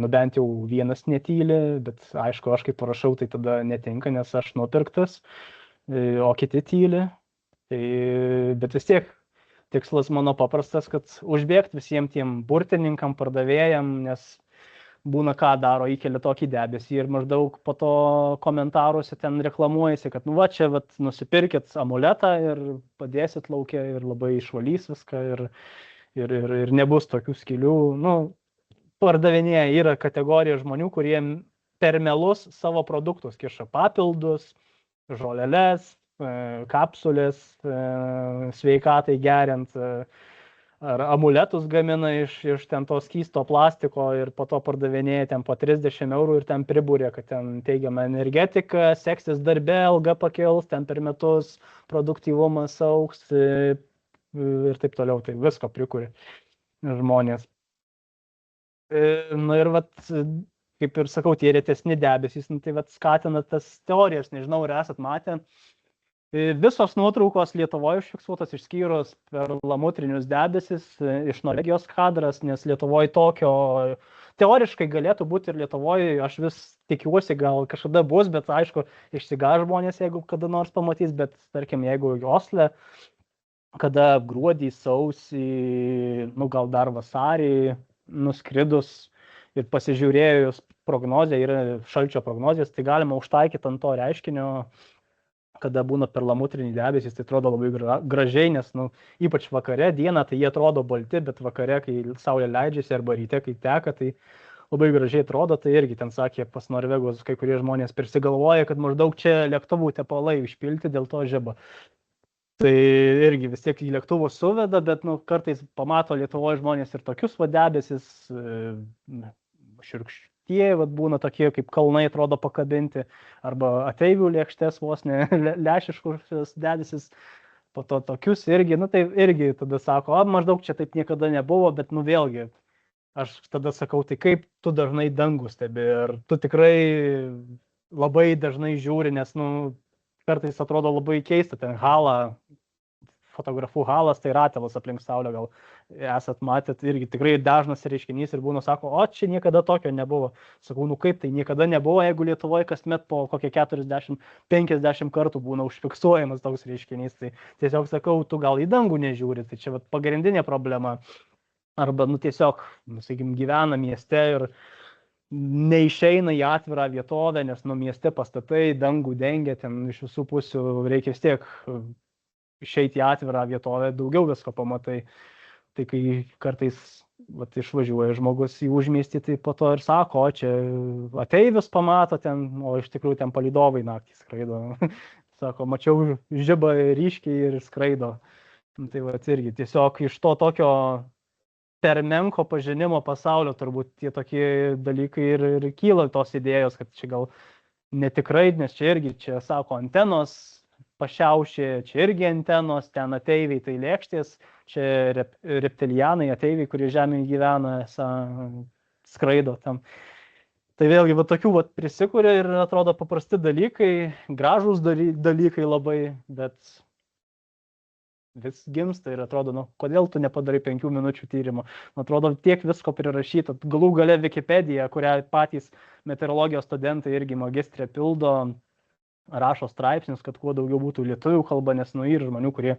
bent jau vienas netyli, bet aišku, aš kaip parašau, tai tada netinka, nes aš nupirktas, o kiti tyli. Bet vis tiek tikslas mano paprastas, kad užbėgti visiems tiem burtininkam, pardavėjam, nes būna ką daro, įkelia tokį debesį ir maždaug po to komentaruose ten reklamuojasi, kad čia nusipirkit amuletą ir padėsit laukia ir labai išvalys viską ir nebus tokių skylių. Pardavinėja yra kategorija žmonių, kurie per melus savo produktus kiša papildus, žoleles, kapsulės sveikatai geriant, ar amuletus gamina iš ten to skysto plastiko ir po to pardavinėja ten po 30 eurų ir ten pribūrė, kad ten teigiama energetika, seksis darbe, alga pakils, ten per metus produktyvumas augs ir taip toliau, tai visko prikūrė žmonės. Ir kaip ir sakau, tie retesni debesys, tai skatina tas teorijas, nežinau, ar esat matę. Visos nuotraukos Lietuvoje užfiksuotos išskyrus perlamutrinius debesis iš Norvegijos kadras, nes Lietuvoje tokio teoriškai galėtų būti ir Lietuvoje, aš vis tikiuosi, gal kažkada bus, bet aišku, išsigaš žmonės, jeigu kada nors pamatys, bet tarkim, jeigu Osle, kada gruodį, sausį, gal dar vasarį nuskridus ir pasižiūrėjus prognozę, yra šalčio prognozės, tai galima užtaikyti ant to reiškinio, kada būna perlamutriniai debesys, tai atrodo labai gražiai, nes ypač vakare dieną, tai jie atrodo balti, bet vakare, kai saulė leidžiasi arba ryte, kai teka, tai labai gražiai atrodo, tai irgi ten sakė pas norvegus, kai kurie žmonės prisigalvoja, kad maždaug čia lėktuvų tepalai išpilti, dėl to žiba. Tai irgi vis tiek į lėktuvus suveda, bet kartais pamato Lietuvoje žmonės ir tokius debesis, šiurkščiai. Tie būna tokie, kaip kalnai atrodo pakabinti, arba ateivių lėkštės vos ne lešiškus debesis, po to tokius irgi, tai irgi tada sako, maždaug čia taip niekada nebuvo, bet vėlgi, aš tada sakau, tai kaip tu dažnai dangų stebi ir tu tikrai labai dažnai žiūri, nes kartais atrodo labai keista, ten fotografų halas, tai ratelas aplink saulę, gal esat matėt, irgi tikrai dažnas reiškinys ir būna, sako, čia niekada tokio nebuvo. Sakau, kaip tai niekada nebuvo, jeigu Lietuvoje kasmet po kokie 40-50 kartų būna užfiksuojamas toks reiškinys. Tai tiesiog sakau, tu gal į dangų nežiūri, tai čia pagrindinė problema. Arba, tiesiog, sakykim, gyvena mieste ir neišeina į atvirą vietovę, nes mieste pastatai, dangų dengia, ten iš visų pusių reikia vis tiek išeiti į atvirą vietovę, daugiau visko pamatai. Tai kai kartais išvažiuoja žmogus į užmiestį, tai po to ir sako, čia ateivius pamato ten, o iš tikrųjų ten palydovai naktį skraido. Sako, mačiau žibą ryškiai ir skraido. Tai irgi tiesiog iš to tokio per menko pažinimo pasaulio turbūt tie tokie dalykai ir kyla tos idėjos, kad čia gal netikrai, nes čia irgi, čia sako, antenos pašiaušė, čia irgi antenos, ten ateiviai tai lėkštės, čia reptilianai, ateiviai, kurie žemėje gyvena, skraido tam. Tai vėlgi tokių prisikūrė ir atrodo paprasti dalykai, gražūs dalykai labai, bet vis gimsta ir atrodo, kodėl tu nepadarai 5 minučių tyrimo. Atrodo, tiek visko prirašyta. Galų gale Wikipedija, kurią patys meteorologijos studentai irgi magistrė pildo, rašo straipsnius, kad kuo daugiau būtų lietuvių kalba, nes yra žmonių, kurie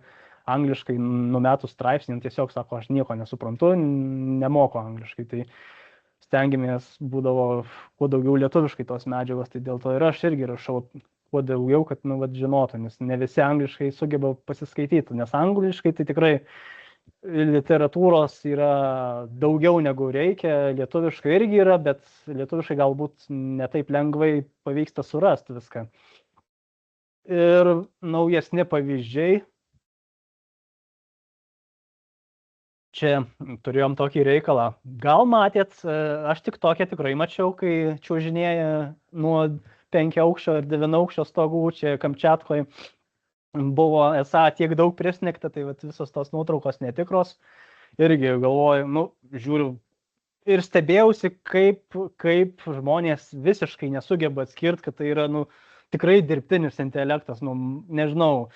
angliškai numetus straipsnį tiesiog sako, aš nieko nesuprantu, nemoku angliškai. Tai stengiamės būdavo kuo daugiau lietuviškai tos medžiagos, tai dėl to ir aš irgi rašau kuo daugiau, kad žinotų, nes ne visi angliškai sugeba pasiskaityti, nes angliškai tai tikrai literatūros yra daugiau negu reikia, lietuviškai irgi yra, bet lietuviškai galbūt netaip lengvai pavyksta surasti viską. Ir naujesni pavyzdžiai. Čia turėjom tokį reikalą. Gal matėt, aš tik tokią tikrai mačiau, kai čiuožinėja nuo 5 aukščio ir 9 aukščio stogų, čia Kamčiatkoje buvo esą tiek daug prisnigta, tai vat, visos tos nuotraukos netikros. Irgi galvoju, nu, žiūriu ir stebėjausi, kaip žmonės visiškai nesugeba atskirti, kad tai yra, nu, tikrai dirbtinis intelektas, nu, nežinau.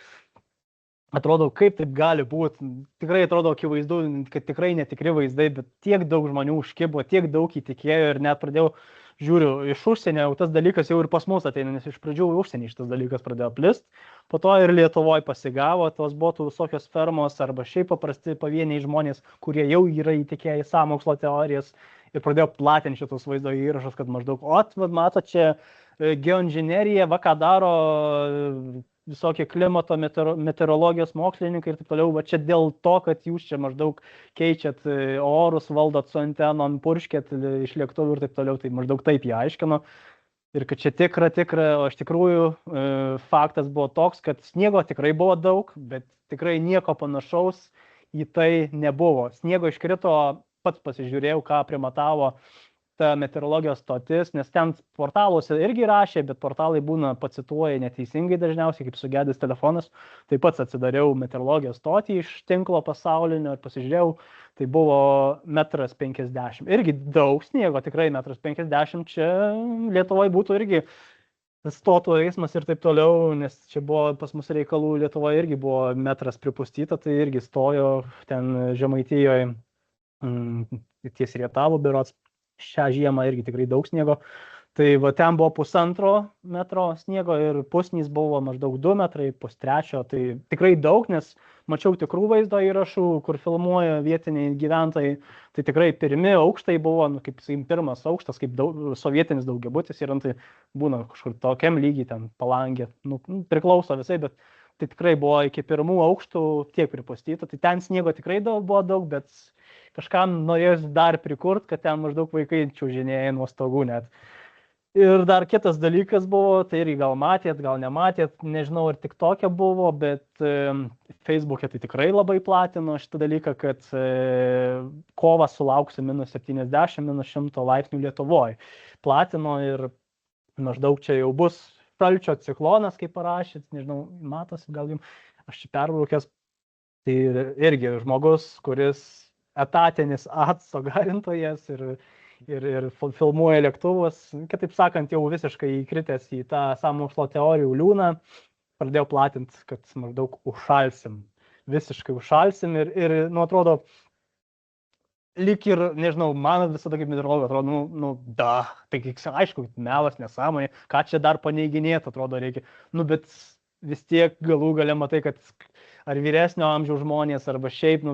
Atrodo, kaip taip gali būti. Tikrai atrodo akivaizdu, kad tikrai netikri vaizdai, bet tiek daug žmonių užkibo, tiek daug įtikėjo ir net pradėjau, žiūriu, iš užsienio jau tas dalykas jau ir pas mus ateina, nes iš pradžių užsienį šitas dalykas pradėjo plist, po to ir Lietuvoje pasigavo, tos buvo visokios fermos arba šiaip paprasti pavieniai žmonės, kurie jau yra įtikėję į sąmokslo teorijas ir pradėjo platinti šitus vaizdo įrašus, kad maždaug, mato čia geoinžinerija, va ką daro visokie klimato meteorologijos mokslininkai ir taip toliau, va čia dėl to, kad jūs čia maždaug keičiat orus, valdot su antenom, purškėt iš lėktuvų ir taip toliau, tai maždaug taip jie aiškino. Ir kad čia tikra, o iš tikrųjų faktas buvo toks, kad sniego tikrai buvo daug, bet tikrai nieko panašaus į tai nebuvo. Sniego iškrito, pats pasižiūrėjau, ką primatavo ta meteorologijos stotis, nes ten portaluose irgi rašė, bet portalai būna pacituoja neteisingai dažniausiai, kaip sugedęs telefonas. Taip pat atsidariau meteorologijos stotį iš tinklo pasaulinio ir pasižiūrėjau, tai buvo 1,50 m. Irgi daug sniego, tikrai 1,50 m. Čia Lietuvoje būtų irgi stotų eismas ir taip toliau, nes čia buvo pas mus reikalų, Lietuvoje irgi buvo metras pripustyta, tai irgi stojo ten Žemaitijoje ties Rietavo berods. Šią žiemą irgi tikrai daug sniego. Tai va, ten buvo 1,5 metro sniego ir pusnys buvo maždaug 2 metrai, 1,3. Tai tikrai daug, nes mačiau tikrų vaizdo įrašų, kur filmuoja vietiniai gyventojai. Tai tikrai pirmi aukštai buvo, nu, kaip pirmas aukštas, kaip sovietinis daugiabutis ir tai būna kažkur tokiam lygiai ten palangė. Nu, priklauso visai, bet tai tikrai buvo iki pirmų aukštų tiek pripustyta. Tai ten sniego tikrai buvo daug, bet kažkam norėjus dar prikurt, kad ten maždaug vaikai čiuožinėja nuo stogų net. Ir dar kitas dalykas buvo, tai irgi gal matėt, gal nematėt, nežinau, ar tik tokia buvo, bet Facebook'e tai tikrai labai platino šitą dalyką, kad kovą sulauksi -70, -100 laipsnių Lietuvoje. Platino ir maždaug čia jau bus šalčio ciklonas, kaip parašyt, nežinau, matosi, gal jums, aš čia perbraukęs, tai irgi žmogus, kuris etatinis acto garintojas ir filmuoja lėktuvus, kitaip sakant, jau visiškai įkritęs į tą sąmokslo teorijų liūną, pradėjo platinti, kad maždaug užšalsim, visiškai užšalsim ir nu, atrodo, lyg ir, nežinau, man visada kaip meteorologui atrodo, tai aišku, melas, nesąmonė, ką čia dar paneiginėti, atrodo, reikia, bet vis tiek galų gale matai, kad ar vyresnio amžiaus žmonės, arba šiaip,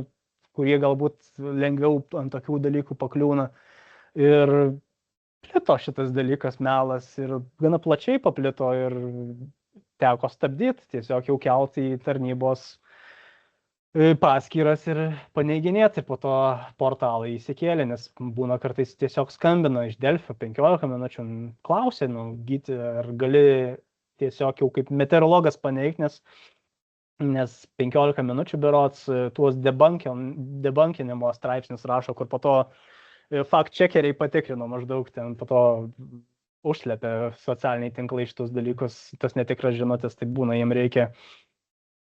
kurie galbūt lengviau ant tokių dalykų pakliūna. Ir plito šitas dalykas melas ir gana plačiai paplito ir teko stabdyti, tiesiog jau kelti į tarnybos paskyras ir paneiginėti, ir po to portalai įsikėlė, nes būna kartais tiesiog skambina iš Delfio 15 minučių, klausė, Gyti, ar gali tiesiog jau kaip meteorologas paneigti, nes 15 minučių berods tuos debunkinimo straipsnius rašo, kur po to fact-checkeriai patikrino maždaug ten, po to užslepia socialiniai tinklai šitus dalykus, tas netikras žinutės, tai būna, jiem reikia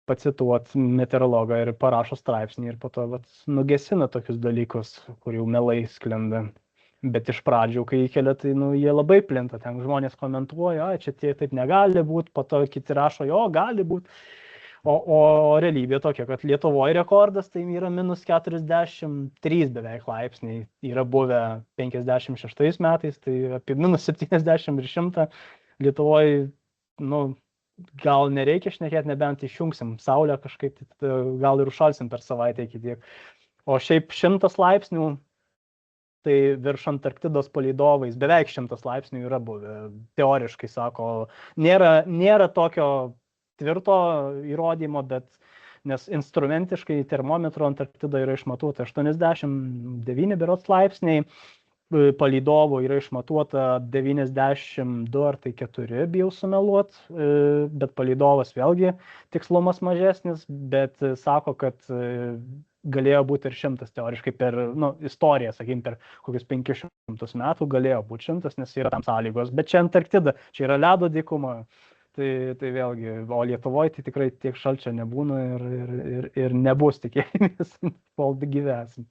pacituoti meteorologą ir parašo straipsnį ir po to nugesina tokius dalykus, kur jau melai sklenda. Bet iš pradžių, kai įkelia, tai jie labai plinta, ten žmonės komentuoja, čia taip negali būti, po to kiti rašo, jo, gali būti. O realybė tokia, kad Lietuvoje rekordas tai yra -43 beveik laipsniai, yra buvę 56 metais, tai apie -70 ir 100. Lietuvoje, gal nereikia šnekėti, nebent išjungsim saulę kažkaip, gal ir užšalsim per savaitę iki tiek. O šiaip 100 laipsnių, tai virš Antarktidos palydovais beveik 100 laipsnių yra buvę. Teoriškai, sako, nėra tokio tvirto įrodymo, bet nes instrumentiškai termometro Antarktida yra išmatuota 89 berods laipsniai, palydovų yra išmatuota 92 ar tai 4, bijau sumeluot, bet palydovas vėlgi tikslumas mažesnis, bet sako, kad galėjo būti ir 100 teoriškai per istoriją, sakykim, per kokius 500 metų galėjo būti 100, nes yra tam sąlygos, bet čia Antarktida, čia yra ledo dykuma, tai vėlgi, o Lietuvoje tai tikrai tiek šalčio nebūna ir nebus tikėjimis, kol gyvesim.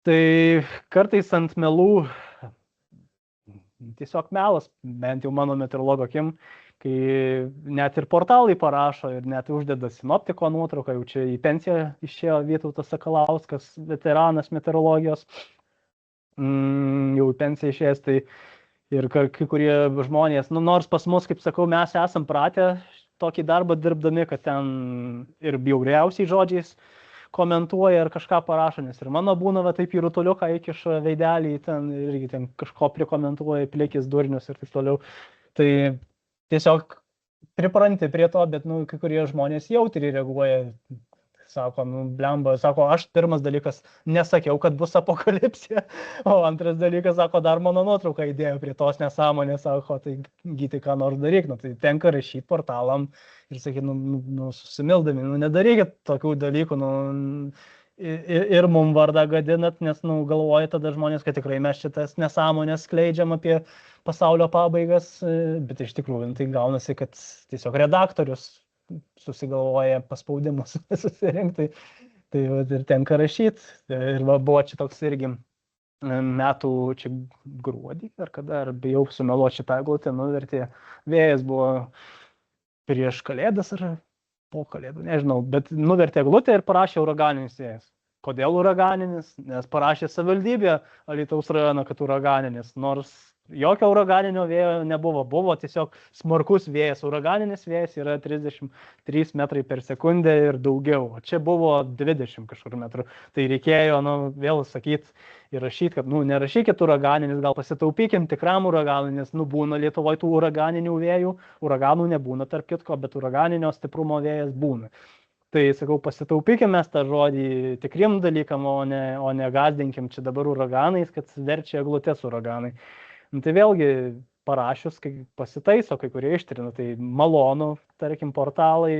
Tai kartais ant melų tiesiog melas, bent jau mano meteorologo akim, kai net ir portalai parašo ir net uždeda sinoptiko nuotrauką, jau čia į pensiją išėjo Vytautas Sakalauskas, veteranas meteorologijos, jau į pensiją išėjęs, tai ir kai kurie žmonės, nors pas mus, kaip sakau, mes esam pratę tokį darbą dirbdami, kad ten ir bjauriausiai žodžiais komentuoja ir kažką parašo, nes ir mano būna taip į rutuliuką įkiša veidelį, ten irgi ten kažko prikomentuoja, plikis durnius ir taip toliau. Tai tiesiog pripranti prie to, bet kai kurie žmonės jautriai reaguoja. Sako, blemba, sako, aš pirmas dalykas nesakiau, kad bus apokalipsija, o antras dalykas, sako, dar mano nuotrauką įdėjo prie tos nesąmonės, sako, tai gyti ką nors daryk, tai tenka rašyti portalam ir sakyti, susimildami, nedarykit tokių dalykų, ir mum vardą gadinat, nes, galvoja tada žmonės, kad tikrai mes šitas nesąmonės skleidžiam apie pasaulio pabaigas, bet iš tikrųjų tai gaunasi, kad tiesiog redaktorius susigalvoja paspaudimus susirinkti, tai ir tenka rašyti. Ir buvo čia toks irgi metų, čia gruodį, ar kada, ar bijau sumeluoti šitą eglutę, nuvertė, vėjas buvo prieš kalėdas ar po kalėdų, nežinau, bet nuvertė eglutę ir parašė uraganinis vėjas. Kodėl uraganinis? Nes parašė savivaldybė Alytaus rajono, kad uraganinis, nors jokio uraganinio vėjo nebuvo, buvo tiesiog smarkus vėjas, uraganinis vėjas yra 33 metrai per sekundę ir daugiau, o čia buvo 20 kažkur metrų, tai reikėjo vėl sakyti ir rašyti, kad nerašykit uraganinis, gal pasitaupykim tikram uraganui, nes būna Lietuvoje tų uraganinių vėjų, uraganų nebūna tarp kitko, bet uraganinio stiprumo vėjas būna. Tai sakau, pasitaupykim mes tą žodį tikrim dalykam, o ne gazdinkim čia dabar uraganais, kad verčia eglutės uraganai. Tai vėlgi parašius, kai pasitaiso, kai kurie ištrina, tai malonu, tarkim, portalai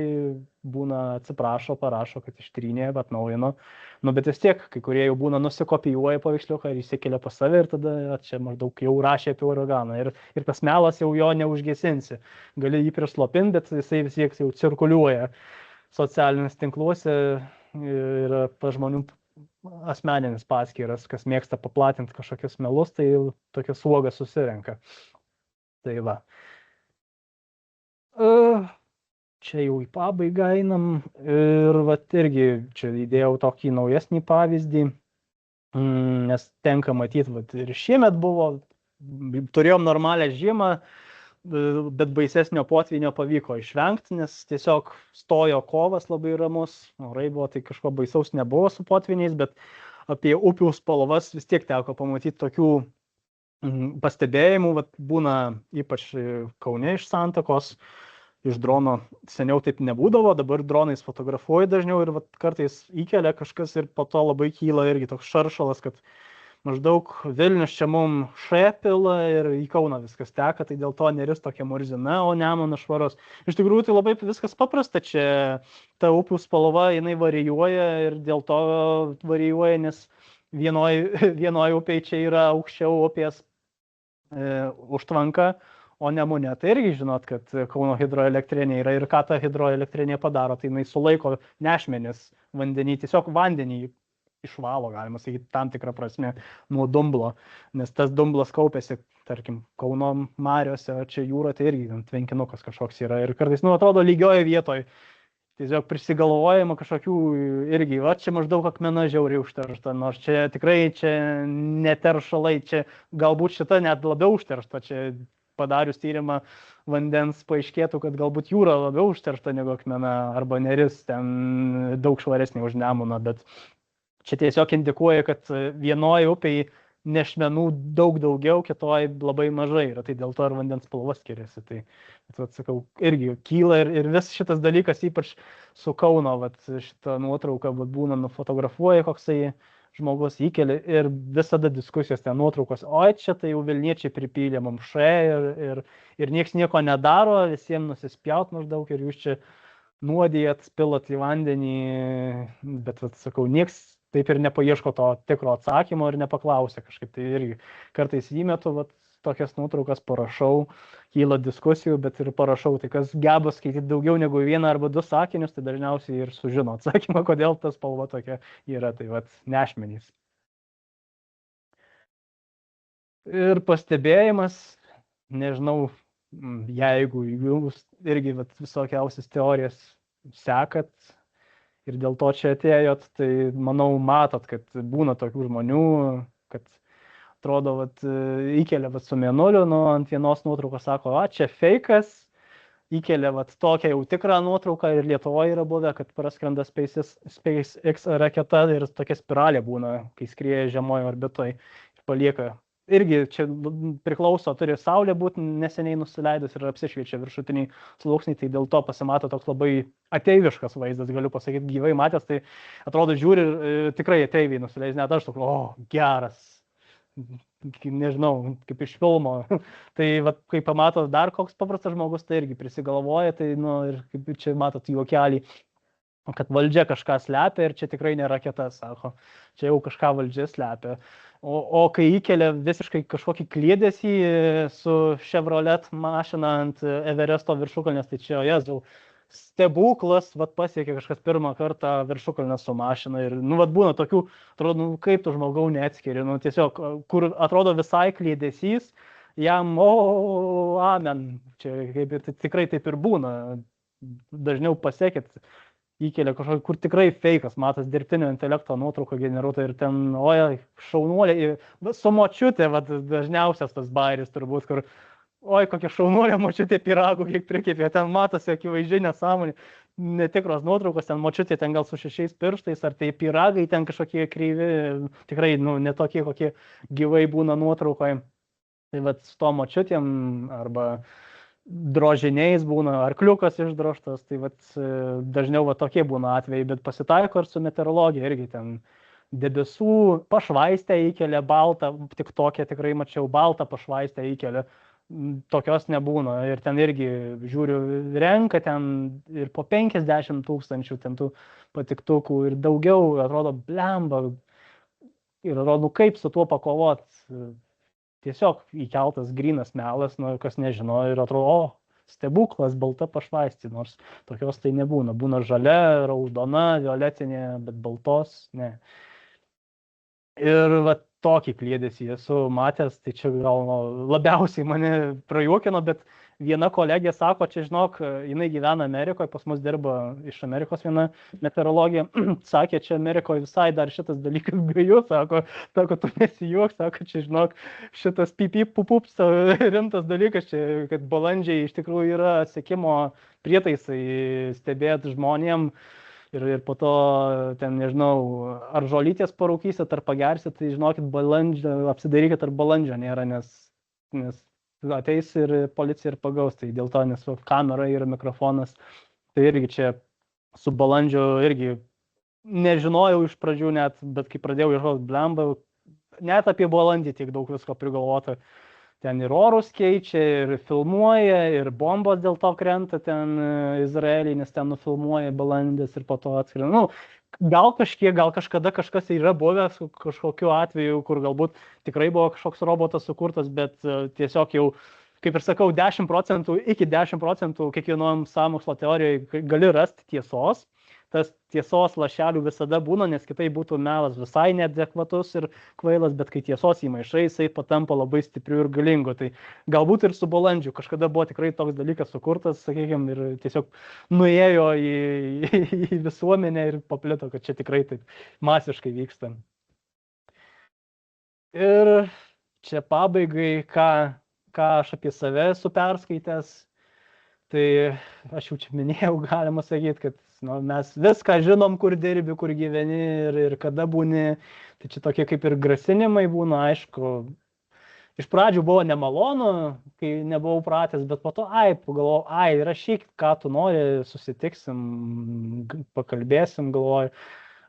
būna atsiprašo, parašo, kad ištrynė, atnaujino, bet vis tiek, kai kurie jau būna nusikopijuoja paveiksliuką ir įsikelia pas save ir tada čia maždaug jau rašė apie uraganą ir tas melas jau jo neužgesinsi. Gali jį prislopinti, bet jisai vis tiek jau cirkuliuoja socialiniuose tinkluose ir pas žmonių asmeninis paskyras, kas mėgsta paplatinti kažkokius melus, tai tokias uogas susirenka. Tai va. Čia jau į pabaigą einam ir irgi čia įdėjau tokį naujesnį pavyzdį, nes tenka matyti, ir šiemet buvo, turėjom normalią žiemą, bet baisesnio potvynio pavyko išvengti, nes tiesiog stojo kovas labai ramus, orai buvo, tai kažko baisaus nebuvo su potvyniais, bet apie upių spalvas vis tiek teko pamatyti tokių pastebėjimų, būna ypač Kaune iš Santakos, iš drono seniau taip nebūdavo, dabar dronais fotografuoja dažniau ir kartais įkelia kažkas ir po to labai kyla irgi toks šaršalas, kad maždaug Vilnius čia mum šepila ir į Kauną viskas teka, tai dėl to Neris tokia murzina, o Nemunas švaros. Iš tikrųjų, tai labai viskas paprasta, čia ta upių spalva, jinai varijuoja ir dėl to varijuoja, nes vienoj upėj čia yra aukščiau upės užtvanka, o Nemune. Tai irgi žinot, kad Kauno hidroelektrinė yra ir ką ta hidroelektrinė padaro, tai jinai sulaiko nešmenis vandenį, tiesiog vandenį išvalo, galima sakyti, tam tikrą prasme nuo dumblo, nes tas dumblas kaupėsi, tarkim, Kauno mariose, čia jūra, tai irgi tvenkinukas kažkoks yra ir kartais, atrodo, lygioje vietoje, tiesiog prisigalvojama kažkokių irgi, čia maždaug akmena žiauriai užteršta, nors čia tikrai čia neteršalai, čia galbūt šita net labiau užteršta, čia padarius tyrimą vandens paaiškėtų, kad galbūt jūra labiau užteršta negu akmena arba Neris, ten daug švaresnė už Nemuną, bet čia tiesiog indikuoja, kad vienoje upėje nešmenų daug daugiau, kitoj labai mažai yra, tai dėl to ir vandens spalva skiriasi. Tai, sakau, irgi kyla ir vis šitas dalykas, ypač su Kauno, šitą nuotrauką būna nufotografuoja, koksai žmogus įkeli ir visada diskusijos ten nuotraukos, oi čia tai jau Vilniečiai pripylė mums ir nieks nieko nedaro, visiems nusispjaut maždaug ir jūs čia nuodijat, spilat į vandenį, bet sakau, nieks taip ir nepaieško to tikro atsakymo ir nepaklausia kažkaip. Tai irgi kartais įmetu, tokias nuotraukas parašau, kyla diskusijų, bet ir parašau, tai kas geba skaityti daugiau negu vieną arba du sakinius, tai dažniausiai ir sužino atsakymą, kodėl ta spalva tokia yra, tai nešmenys. Ir pastebėjimas, nežinau, jeigu jūs irgi visokiausias teorijas sekat ir dėl to čia atėjot, tai manau matot, kad būna tokių žmonių, kad atrodo, įkelia su mėnuliu, ant vienos nuotraukos sako, čia fejkas, įkelia tokią jau tikrą nuotrauką ir Lietuvoje yra buvę, kad praskrenda SpaceX raketa ir tokia spiralė būna, kai skrieja žemoje orbitoje ir palieka. Irgi čia priklauso, turi Saulė būti neseniai nusileidus ir apsišviečia viršutiniai sluoksniai, tai dėl to pasimato toks labai ateiviškas vaizdas, galiu pasakyti, gyvai matęs, tai atrodo žiūri ir tikrai ateiviai nusileis, net aš toks, geras, nežinau, kaip iš filmo. Tai kai pamato dar koks paprastas žmogus, tai irgi prisigalvoja, tai ir kaip čia matot juokelį, kad valdžia kažką slepia ir čia tikrai ne raketa, sako, čia jau kažką valdžia slepia. O kai įkelia visiškai kažkokį kliedesį su Chevrolet mašina ant Everesto viršukalnės, tai čia, Jėzau, stebuklas, pasiekė kažkas pirmą kartą viršukalnę su mašina ir, būna tokių, atrodo, kaip tu žmogau neatskiri, tiesiog, kur atrodo visai kliedesys, jam, amen, čia kaip ir tikrai taip ir būna, dažniau pasiekit, įkelia kažkokį, kur tikrai feikas, matas dirbtinio intelekto nuotrauką generuotoją ir ten, šaunuolė, su močiutė, dažniausias tas bairis turbūt, kur, kokia šaunuolė močiutė pyragų, kiek prikėpė, ten matosi akivaizdžiai nesąmonė, netikros nuotraukos, ten močiutė ten gal su 6 pirštais, ar tai pyragai ten kažkokie kreivi, tikrai, netokie, kokie gyvai būna nuotraukoje. Tai su to močiutėm arba drožiniais būna, arkliukas išdroštas, tai dažniau tokie būna atvejai, bet pasitaiko ir su meteorologija, irgi ten debesų pašvaistę įkelia baltą, tik tokią tikrai mačiau, baltą pašvaistę įkelia, tokios nebūna ir ten irgi žiūriu, renka ten ir po 50 000 ten tų patiktukų ir daugiau, atrodo, blemba, ir atrodo, kaip su tuo pakovot. Tiesiog įkeltas grynas melas, kas nežino, ir atrodo, stebuklas, balta pašvaistė, nors tokios tai nebūna. Būna žalia, raudona, violetinė, bet baltos, ne. Ir tokį kliedesį esu matęs, tai čia gal labiausiai mane prajuokino, bet viena kolegė sako, čia žinok, jinai gyvena Amerikoje, pas mus dirba iš Amerikos viena meteorologija, sakė, čia Amerikoje visai dar šitas dalykas gajus, sako, tu nesijuok, sako, čia žinok, šitas pupups rimtas dalykas, čia, kad balandžiai iš tikrųjų yra sekimo prietaisai stebėti žmonėm ir po to, ten nežinau, ar žolytės parūkysit, ar pagersit, tai žinokit, apsidarykit, ar balandžio nėra, nes ateis ir policija ir pagaus, tai dėl to, nes kamera ir mikrofonas, tai irgi čia su balandžiu irgi nežinojau iš pradžių net, bet kai pradėjau ieškoti blemba, net apie balandį tiek daug visko prigalvota, ten ir orus keičia, ir filmuoja, ir bombos dėl to krenta ten Izraelį, nes ten nufilmuoja balandės ir po to atskrenda. Gal kažkada kažkas yra buvęs kažkokiu atveju, kur galbūt tikrai buvo kažkoks robotas sukurtas, bet tiesiog jau, kaip ir sakau, 10% iki 10% kiekvienom sąmokslo teorijoje gali rasti tiesos. Tas tiesos lašelių visada būna, nes kitai būtų melas visai neadekvatus ir kvailas, bet kai tiesos įmaišai, jisai patampa labai stipriu ir galingu. Tai galbūt ir su balandžiu kažkada buvo tikrai toks dalykas sukurtas, sakykime, ir tiesiog nuėjo į visuomenę ir paplito, kad čia tikrai taip masiškai vyksta. Ir čia pabaigai, ką aš apie save esu perskaitęs, tai aš jau čia minėjau, galima sakyti, kad nu, mes viską žinom, kur dirbi, kur gyveni ir kada būni. Tai čia tokie kaip ir grasinimai būna, aišku. Iš pradžių buvo nemalonu, kai nebuvau pratęs, bet po to, pagalvojau, rašyk, ką tu nori, susitiksim, pakalbėsim, galvoju.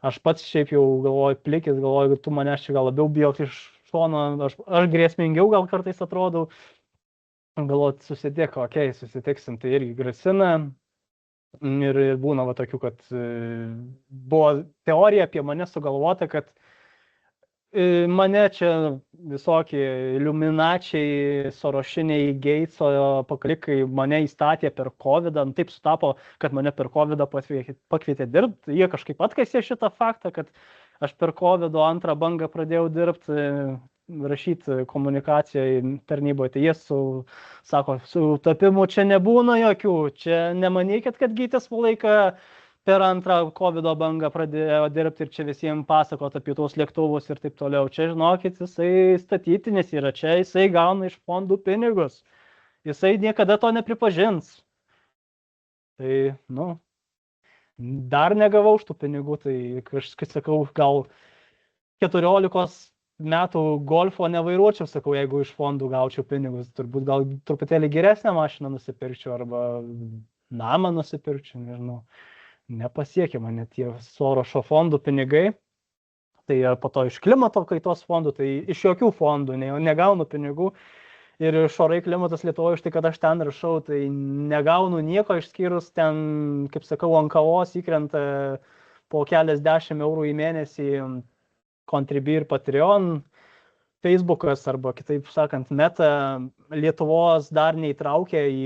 Aš pats šiaip jau galvoju, plikis, galvoju, tu manęs čia gal labiau bijok iš šono, aš grėsmingiau gal kartais atrodau. Galvoju, susitiksim, tai irgi grasina. Ir būna va tokių, kad buvo teorija apie mane sugalvota, kad mane čia visokie iliuminačiai, sorošiniai, Geitso pakalikai mane įstatė per COVID, taip sutapo, kad mane per COVID pakvietė dirbti. Jie kažkaip atkaisė šitą faktą, kad aš per COVID antrą bangą pradėjau dirbti, rašyti komunikacijoje tarnyboje. Tai jie sako, su tapimu čia nebūna jokių, čia nemanykit, kad Gytis Valaika per antrą COVID bangą pradėjo dirbti ir čia visiems pasakot apie tuos lėktuvus ir taip toliau. Čia, žinokit, jisai statytinis yra, čia jisai gauna iš fondų pinigus. Jisai niekada to nepripažins. Tai, dar negavau už tų pinigų, tai kažkaip sakau, gal 14 metų golfo nevairuočiau, sakau, jeigu iš fondų gaučiau pinigus, turbūt gal truputėlį geresnę mašiną nusipirkčiau arba namą nusipirkčiau, nežinau. Nepasiekė mane tie Sorošo fondų pinigai, tai po to iš klimato kaitos fondų, tai iš jokių fondų negaunu pinigų ir iš Orai klimatas Lietuvoje, už tai, kad aš ten rašau, tai negaunu nieko išskyrus ten, kaip sakau, ant kavos įkrenta po keliasdešimt eurų į mėnesį Contribui ir Patreon, Facebookas arba kitaip sakant Meta Lietuvos dar neįtraukia į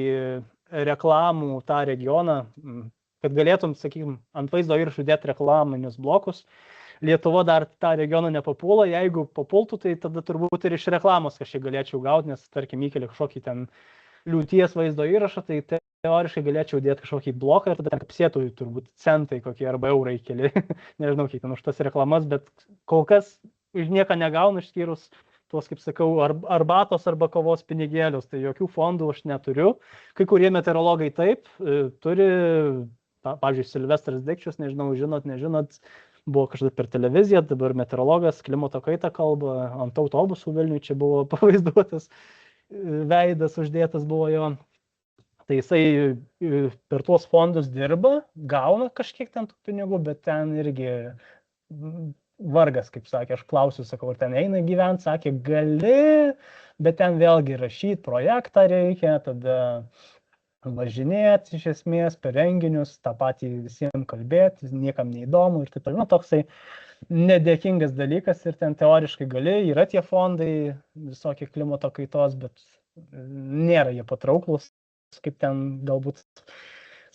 reklamų tą regioną, kad galėtum, sakykime, ant vaizdo įrašų dėti reklaminius blokus. Lietuva dar tą regioną nepapūla, jeigu papultų, tai tada turbūt ir iš reklamos kažkiek galėčiau gauti, nes, tarkim, įkeli kažkokį ten liūties vaizdo įrašą, tai teoriškai galėčiau dėti kažkokį bloką ir tada ten kapsėtų turbūt centai kokie arba eurai keli, nežinau, kiek ten už tas reklamas, bet kol kas iš nieko negaunu, išskyrus tuos, kaip sakau, arbatos arba kavos pinigėlius, tai jokių fondų aš neturiu. Kai kurie meteorologai taip turi. Pavyzdžiui, Silvestras Dikčius, nežinau, nežinot, buvo kažkada per televiziją, dabar meteorologas, klimato kaitą kalba, ant autobusų Vilniuje čia buvo pavaizduotas, veidas uždėtas buvo jo. Tai jisai per tuos fondus dirba, gauna kažkiek ten tų pinigų, bet ten irgi vargas, kaip sakė, aš klausiu, sakau, ar ten eina gyventi, sakė, gali, bet ten vėlgi rašyti projektą reikia, tada važinėti iš esmės per renginius, tą patį visiems kalbėti, niekam neįdomu ir taip toliau. Toksai nedėkingas dalykas ir ten teoriškai gali, yra tie fondai, visokie klimato kaitos, bet nėra jie patrauklus, kaip ten galbūt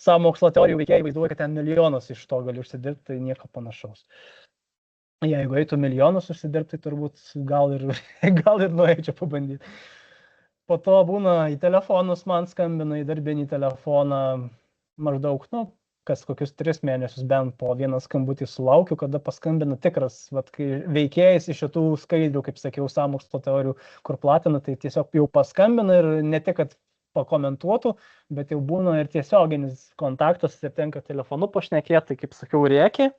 sąmokslo teorijų veikėjai vaizduoja, kad ten milijonus iš to gali užsidirbti, tai nieko panašaus. Jeigu eitų milijonus užsidirbti, tai turbūt gal ir nueičiau pabandyti. Po to būna į telefonus man skambina, į darbinį telefoną maždaug, kas kokius 3 mėnesius bent po vieną skambutį sulaukiu, kada paskambina tikras, kai veikėjas iš šitų skaidrių, kaip sakiau, sąmokslo teorijų, kur platina, tai tiesiog jau paskambina ir ne tik, kad pakomentuotų, bet jau būna ir tiesioginis kontaktas ir tenka telefonu pašnekėti, tai kaip sakiau, rėkia.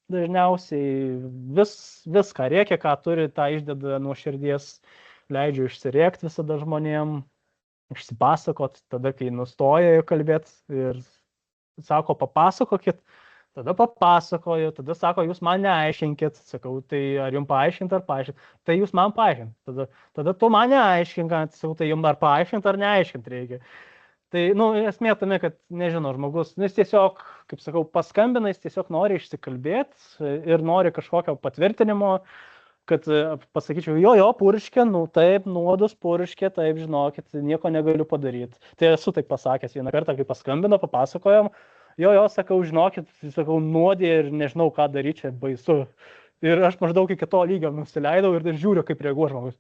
Dažniausiai viską rėkia, ką turi, tą išdeda nuo širdies. Leidžiu išsirėkti visada žmonėm, išsipasakot, tada, kai nustoja kalbėti ir sako, papasakokit, tada papasakoju, tada sako, jūs man neaiškinkit, sakau, tai ar jums paaiškint ar paaiškint, tai jūs man paaiškint, tada tu man neaiškink, sakau, tai jums ar paaiškint ar neaiškint reikia. Tai, esmė tame, kad, nežinau, žmogus, jis tiesiog, kaip sakau, paskambina, jis tiesiog nori išsikalbėti ir nori kažkokio patvirtinimo, kad pasakyčiau, jo, purškė, taip, nuodus purškė, taip, žinokit, nieko negaliu padaryti. Tai esu taip pasakęs vieną kartą, kai paskambino, papasakojom, jo, sakau, žinokit, sakau, nuodė ir nežinau, ką daryti, čia baisu. Ir aš maždaug iki to lygio nusileidau ir žiūriu, kaip reaguoja žmogus.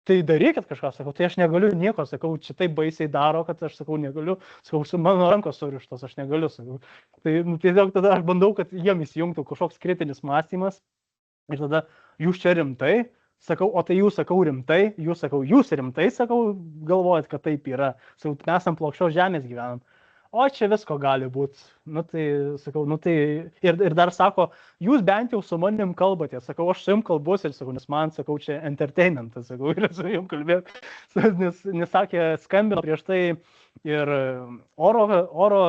Tai darykit kažką, sakau, tai aš negaliu nieko, sakau, čia taip baisiai daro, kad aš sakau, negaliu, sakau, su mano rankos surištos, aš negaliu, sakau. Tai tiesiog tada aš bandau, kad jiem įsijungtų kažkoks kritinis mąstymas. Ir tada jūs čia rimtai, sakau, o tai jūs, sakau, rimtai, jūs rimtai, sakau, galvojat, kad taip yra. Sakau, mes ant plokščios žemės gyvenam. o čia visko gali būti. Nu tai, sakau, nu tai ir dar sako, jūs bent jau su manim kalbate. Sakau, aš su jum kalbuosi ir sakau, nes man, sakau, čia entertainmentas, sakau, ir su jum kalbėt. Nes sakė, skambino prieš tai ir oro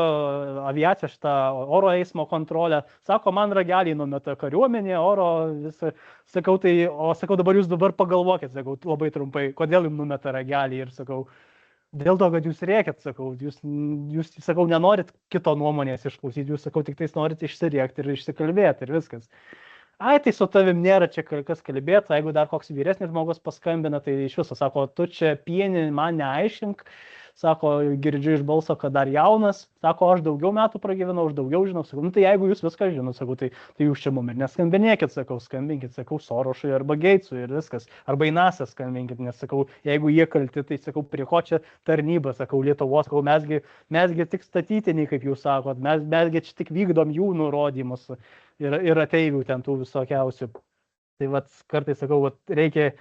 aviacija, šitą oro eismo kontrolę. Sako, man ragelį numeta kariuomenė, oro visą. Sakau, tai, o sakau, dabar pagalvokit, sakau, labai trumpai, kodėl jums numeta ragelį ir sakau, dėl to, kad jūs rėkėt, sakau, jūs, sakau, nenorit kito nuomonės išklausyti, jūs, sakau, tik tais norit išsiriekti ir išsikalbėti ir viskas. Ai, tai su tavim nėra čia kas kalbėti, jeigu dar koks vyresnis žmogus paskambina, tai iš viso, sako, tu čia pieni man neaiškink, sako, girdžiu iš balso, kad dar jaunas, sako, aš daugiau metų pragyvenau, aš daugiau žinau, sakau, nu tai jeigu jūs viską žinot, sakau, tai jūs čia mum ir neskambinėkit, sakau, skambinkit, sakau, Sorošui arba Geitsui ir viskas, arba į NASA skambinkit, nes, sakau, jeigu jie kalti, tai, sakau, prie ko čia tarnyba, sakau, Lietuvos, sakau, mesgi tik statytiniai, kaip jūs sakot, mesgi čia tik vykdom jų nurodymus ir ateivių ten tų visokiausių. Tai vat, kartais, sakau, vat, reikia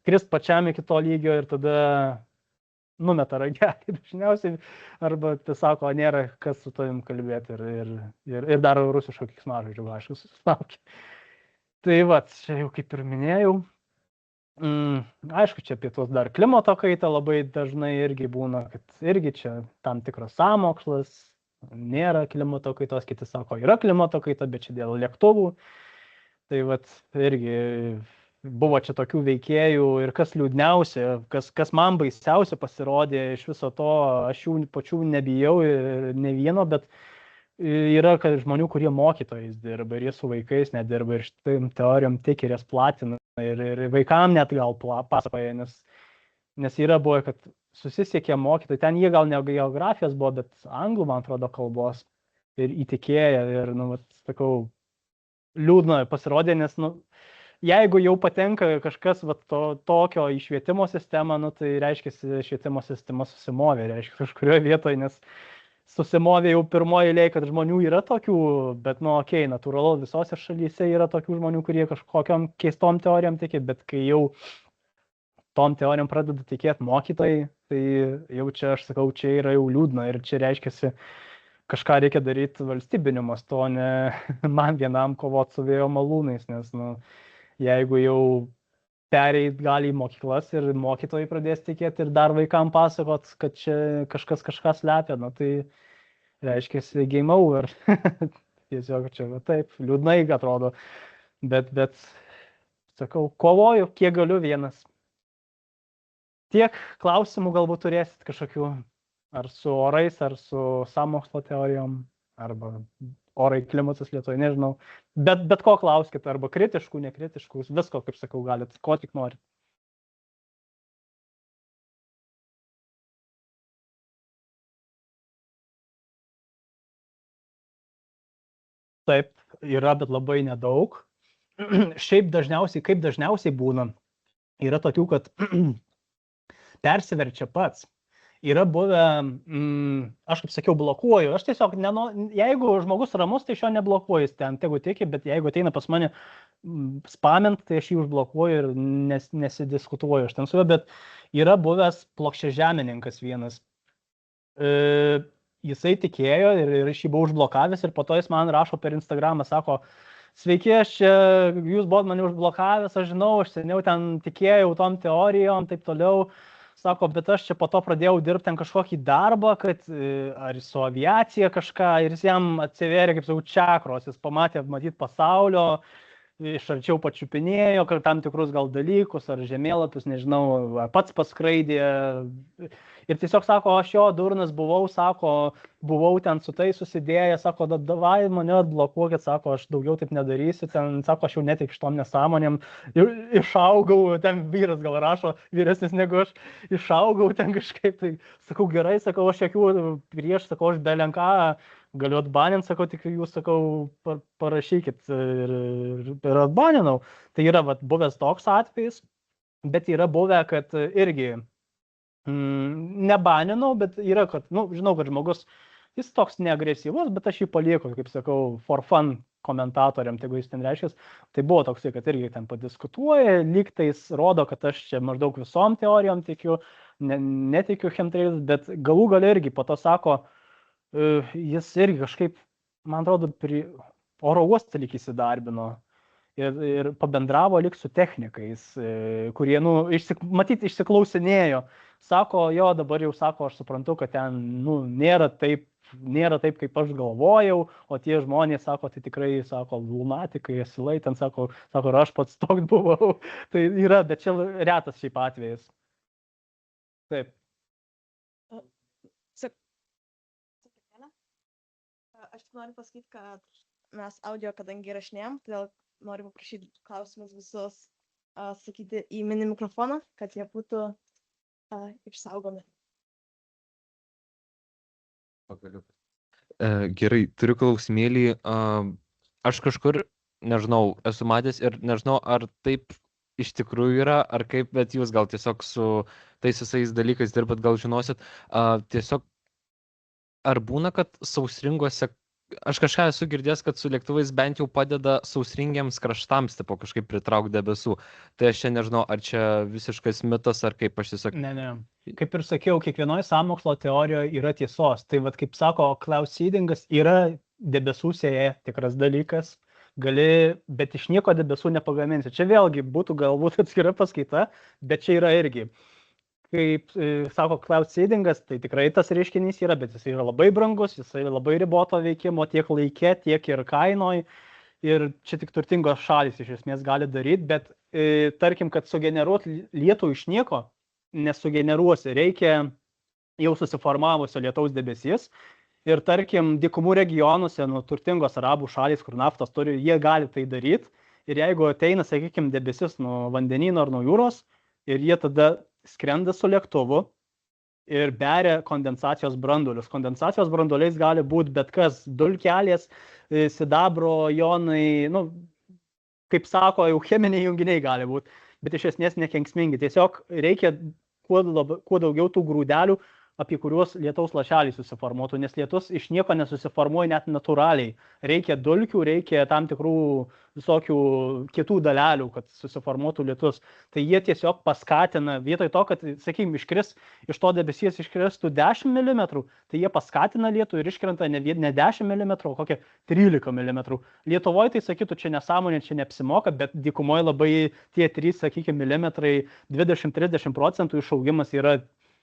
krist pačiam iki to lygio ir tada numeta ragelį dažniausiai, arba tai sako, nėra kas su tavim kalbėti ir dar rusiško keiksmažodžio, aišku, susilaukia. Tai va, čia jau kaip ir minėjau, aišku, čia apie tuos dar klimato kaitą labai dažnai irgi būna, kad irgi čia tam tikras sąmokslas, nėra klimato kaitos, kiti sako, yra klimato kaita, bet čia dėl lėktuvų. Tai va, irgi buvo čia tokių veikėjų ir kas liūdniausia, kas man baisiausia pasirodė iš viso to, aš jų pačių nebijau ir ne vieno, bet yra žmonių, kurie mokytojais dirba ir jie su vaikais nedirba ir šitam teorijom tik ir jas platina ir vaikam net gal pasakoja, nes yra buvo, kad susisiekė mokytojai, ten jie gal ne geografijos buvo, bet anglų, man atrodo, kalbos ir įtikėję ir, nu, sakau, liūdna pasirodė, nes, nu, jeigu jau patenka kažkas tokio į švietimo sistemą, nu, tai reiškia, švietimo sistema susimovė, reiškia kažkurioje vietoje, nes susimovė jau pirmoje eilėje, kad žmonių yra tokių, bet, nu, okei, natūralu, visose šalyse yra tokių žmonių, kurie kažkokiam keistom teorijom tiki, bet kai jau tom teorijom pradeda tikėti mokytojai, tai jau čia, aš sakau, čia yra jau liūdna ir čia reiškia, kažką reikia daryti valstybiniu mastu, o ne man vienam kovoti su vėjo malūnais, nes, nu, jeigu jau pereit gali į mokyklas ir mokytojai pradės tikėti ir dar vaikam pasakot, kad čia kažkas slepia, nu, tai reiškia game over. Tiesiog čia taip, liūdnai atrodo, bet sakau, kovoju, kiek galiu vienas. Tiek klausimų galbūt turėsit kažkokių, ar su orais, ar su sąmokslo teorijom, arba orai, klimatas Lietuvoje, nežinau. Bet ko klauskit, arba kritiškų, nekritiškų, visko, kaip sakau, galit, ko tik norit. Taip, yra, bet labai nedaug. Šiaip dažniausiai, kaip dažniausiai būna, yra tokių, kad persiverčia pats. Yra buvę, aš kaip sakiau, blokuoju. Aš tiesiog, jeigu žmogus ramus, tai šio neblokuoju, ten tegu tiki, bet jeigu ateina pas mane spamint, tai aš jį užblokuoju ir nesidiskutuoju aš ten su juo, bet yra buvęs plokščiažemininkas vienas. Jisai tikėjo ir aš jį buvau užblokavęs ir po to jis man rašo per Instagramą, sako, sveiki, jūs buvot mane užblokavęs, aš žinau, aš seniau ten tikėjau tom teorijom, taip toliau. Sako, bet aš čia po to pradėjau dirbti ten kažkokį darbą, kad ar su aviacija kažką, ir jis jam atsivėrė, kaip sakau, čakros, jis pamatė, matyt, pasaulio, iš arčiau pačiupinėjo, kad tam tikrus gal dalykus, ar žemėlapius, nežinau, ar pats paskraidė. Ir tiesiog sako, aš jo durnas buvau, sako, buvau ten su tai susidėjęs, sako, davai mane atblokuokit, sako, aš daugiau taip nedarysiu, ten, sako, aš jau netik šitom nesąmonėm, išaugau, ten vyras gal rašo, vyresnis negu aš, išaugau ten kažkaip, tai sakau, gerai, sakau, aš jokių prieš, sakau, aš belenką galiu atbaninti, sakau, tik jūs, sakau, parašykit ir atbaninau. Tai yra buvęs toks atvejis, bet yra buvę, kad irgi nebaninau, bet yra, kad, nu, žinau, kad žmogus, jis toks neagresyvus, bet aš jį palieku, kaip sakau, for fun komentatoriam, jeigu jis ten reiškia, tai buvo toksai, kad irgi ten padiskutuoja, lygtais rodo, kad aš čia maždaug visom teorijom tikiu, netikiu chemtrails, bet galų gale irgi po to sako, jis irgi kažkaip, man atrodo, oro uostą lyg įsidarbino ir pabendravo lyg su technikais, kurie, matyt, išsiklausinėjo. Sako, jo, dabar jau sako, aš suprantu, kad ten, nėra taip, kaip aš galvojau, o tie žmonės, sako, tai tikrai, sako, lunatikai, asilai, ten sako, ir aš pats toks buvau. Tai yra, bet čia retas šiaip atvejis. Taip. Aš noriu pasakyti, kad mes audio, kadangi įrašinėjom, todėl noriu paprašyti klausimus visus sakyti į mini mikrofoną, kad jie būtų išsaugomi. Pagaliau. Gerai, turiu klausimėlį. Aš kažkur, nežinau, esu matęs ir nežinau, ar taip iš tikrųjų yra, ar kaip, bet jūs gal tiesiog su tais visais dalykais dirbat, gal žinosit. Tiesiog, ar būna, kad sausringose, aš kažką esu girdėjęs, kad su lėktuvais bent jau padeda sausringiams kraštams, tipo kažkaip pritraukti debesų. Tai aš čia nežinau, ar čia visiškas mitas, ar kaip aš tiesiog... Ne. Kaip ir sakiau, kiekvienoje sąmokslo teorijoje yra tiesos. Tai vad, kaip sako, cloud seedingas yra debesų sėja tikras dalykas. Bet iš nieko debesų nepagaminsi. Čia vėlgi būtų galbūt atskira paskaita, bet čia yra irgi. Kaip sako cloud seedingas, tai tikrai tas reiškinys yra, bet jis yra labai brangus, jis yra labai riboto veikimo tiek laike, tiek ir kainoj. Ir čia tik turtingos šalys iš esmės gali daryti, bet tarkim, kad sugeneruoti lietų iš nieko nesugeneruosi, reikia jau susiformavusio lietaus debesys. Ir tarkim, dykumų regionuose, turtingos arabų šalys, kur naftos turi, jie gali tai daryti. Ir jeigu ateina, sakykime, debesis nuo vandenyno ar nuo jūros, ir jie tada skrenda su lėktuvu ir beria kondensacijos branduolius. Kondensacijos branduoliais gali būti bet kas, dulkelės, sidabro, jonai, kaip sako, jau cheminiai junginiai gali būti, bet iš esmės nekenksmingi. Tiesiog reikia kuo daugiau tų grūdelių, apie kuriuos lietaus lašeliai susiformuotų, nes lietus iš nieko nesusiformuoja net natūraliai. Reikia dulkių, reikia tam tikrų visokių kitų dalelių, kad susiformuotų lietus. Tai jie tiesiog paskatina, vietoj to, kad, sakykime, iš to debesies iškristų 10 mm, tai jie paskatina lietų ir iškrenta ne 10 mm, o kokie 13 mm. Lietuvoje tai sakytų, čia nesąmonė, čia neapsimoka, bet dykumoje labai tie 3, sakykime, milimetrai, 20-30% išaugimas yra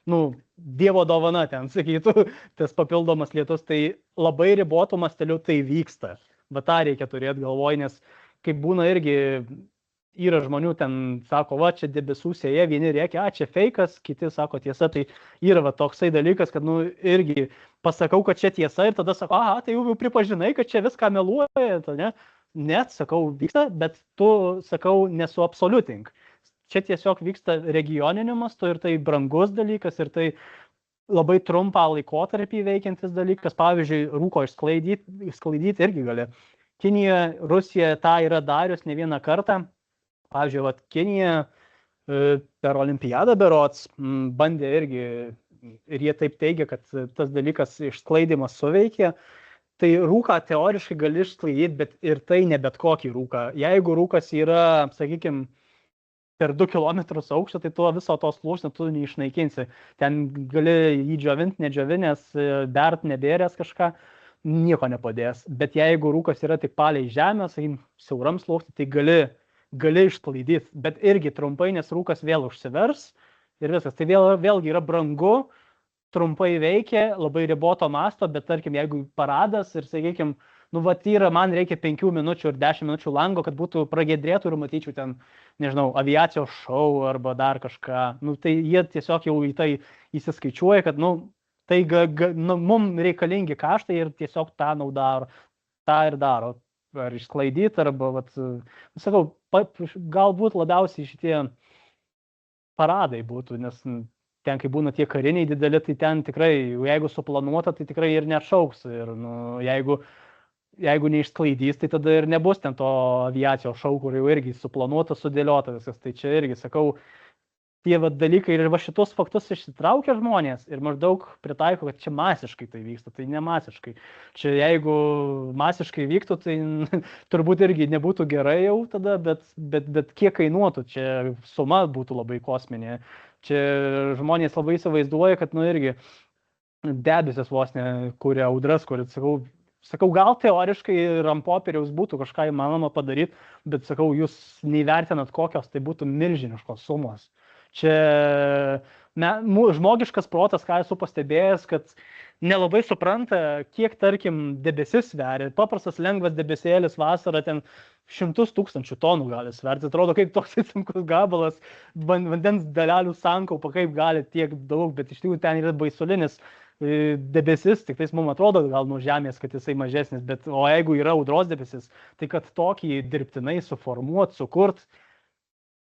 Dievo dovana ten, sakytų, tas papildomas lietus, tai labai ribotų masteliu tai vyksta. Bet tą reikia turėti galvoj, nes kaip būna irgi, yra žmonių ten, sako, va, čia debesų sėja, vieni rėkia, čia feikas, kiti sako tiesa, tai yra toksai dalykas, kad, irgi pasakau, kad čia tiesa ir tada sako, aha, tai jau pripažinai, kad čia viską meluoja, ne? Net, sakau, vyksta, bet tu, sakau, nesuabsoliutink. Čia tiesiog vyksta regioniniu mastu ir tai brangus dalykas ir tai labai trumpą laikotarpį veikiantis dalykas. Pavyzdžiui, rūko išsklaidyti irgi gali. Kinija, Rusija tą yra darius ne vieną kartą. Pavyzdžiui, Kinija per olimpiadą berods bandė irgi, ir jie taip teigia, kad tas dalykas išsklaidimas suveikė. Tai rūką teoriškai gali išsklaidyti, bet ir tai ne bet kokį rūką. Jeigu rūkas yra, sakykime, per 2 km aukštą, tai tuo viso tos sluoksnio tu neišnaikinsi. Ten gali jį džiovinti, nedžiovinęs, bert, nebėręs kažką, nieko nepadės. Bet jeigu rūkas yra tik palei žemę, sakykim, siauram sluoksnį, tai gali išsklaidyti. Bet irgi trumpai, nes rūkas vėl užsivers ir viskas. Tai vėlgi yra brangu, trumpai veikia, labai riboto masto, bet tarkim, jeigu paradas ir, sakykime, man reikia 5 minučių ir 10 minučių lango, kad būtų pragiedrėtų ir matyčiau ten, nežinau, aviacijos šou arba dar kažką. Tai jie tiesiog jau į tai įsiskaičiuoja, kad, tai mums reikalingi kaštai ir tiesiog tą ir daro. Ar išsklaidyti, arba, sakau, galbūt labiausiai šitie paradai būtų, nes ten, kai būna tie kariniai dideli, tai ten tikrai, jeigu suplanuota, tai tikrai ir neatšauks. Ir jeigu neišsklaidys, tai tada ir nebus ten to aviacijos šou, kur jau irgi suplanuota, sudėliota viskas. Tai čia irgi, sakau, tie dalykai ir šitos faktus išsitraukia žmonės ir maždaug pritaiko, kad čia masiškai tai vyksta, tai ne masiškai. Čia jeigu masiškai vyktų, tai turbūt irgi nebūtų gerai jau tada, bet kiek kainuotų, čia suma būtų labai kosminė. Čia žmonės labai įsivaizduoja, kad, irgi debesis vos ne kuria audras, kur sakau, gal teoriškai ir ant popieriaus būtų kažką įmanoma padaryti, bet sakau, jūs neįvertinat, kokios tai būtų milžiniškos sumos. Čia žmogiškas protas, ką esu pastebėjęs, kad nelabai supranta, kiek, tarkim, debesis sveria. Paprastas lengvas debesėlis vasarą ten 100 000 tonų gali sverti. Atrodo, kaip toks sunkus gabalas, vandens dalelių sankaupa, kaip gali tiek daug, bet iš tikrųjų ten yra baisulinis debesis, tik tais mums atrodo gal nuo Žemės, kad jisai mažesnis, bet o jeigu yra audros debesis, tai kad tokį dirbtinai suformuot, sukurt,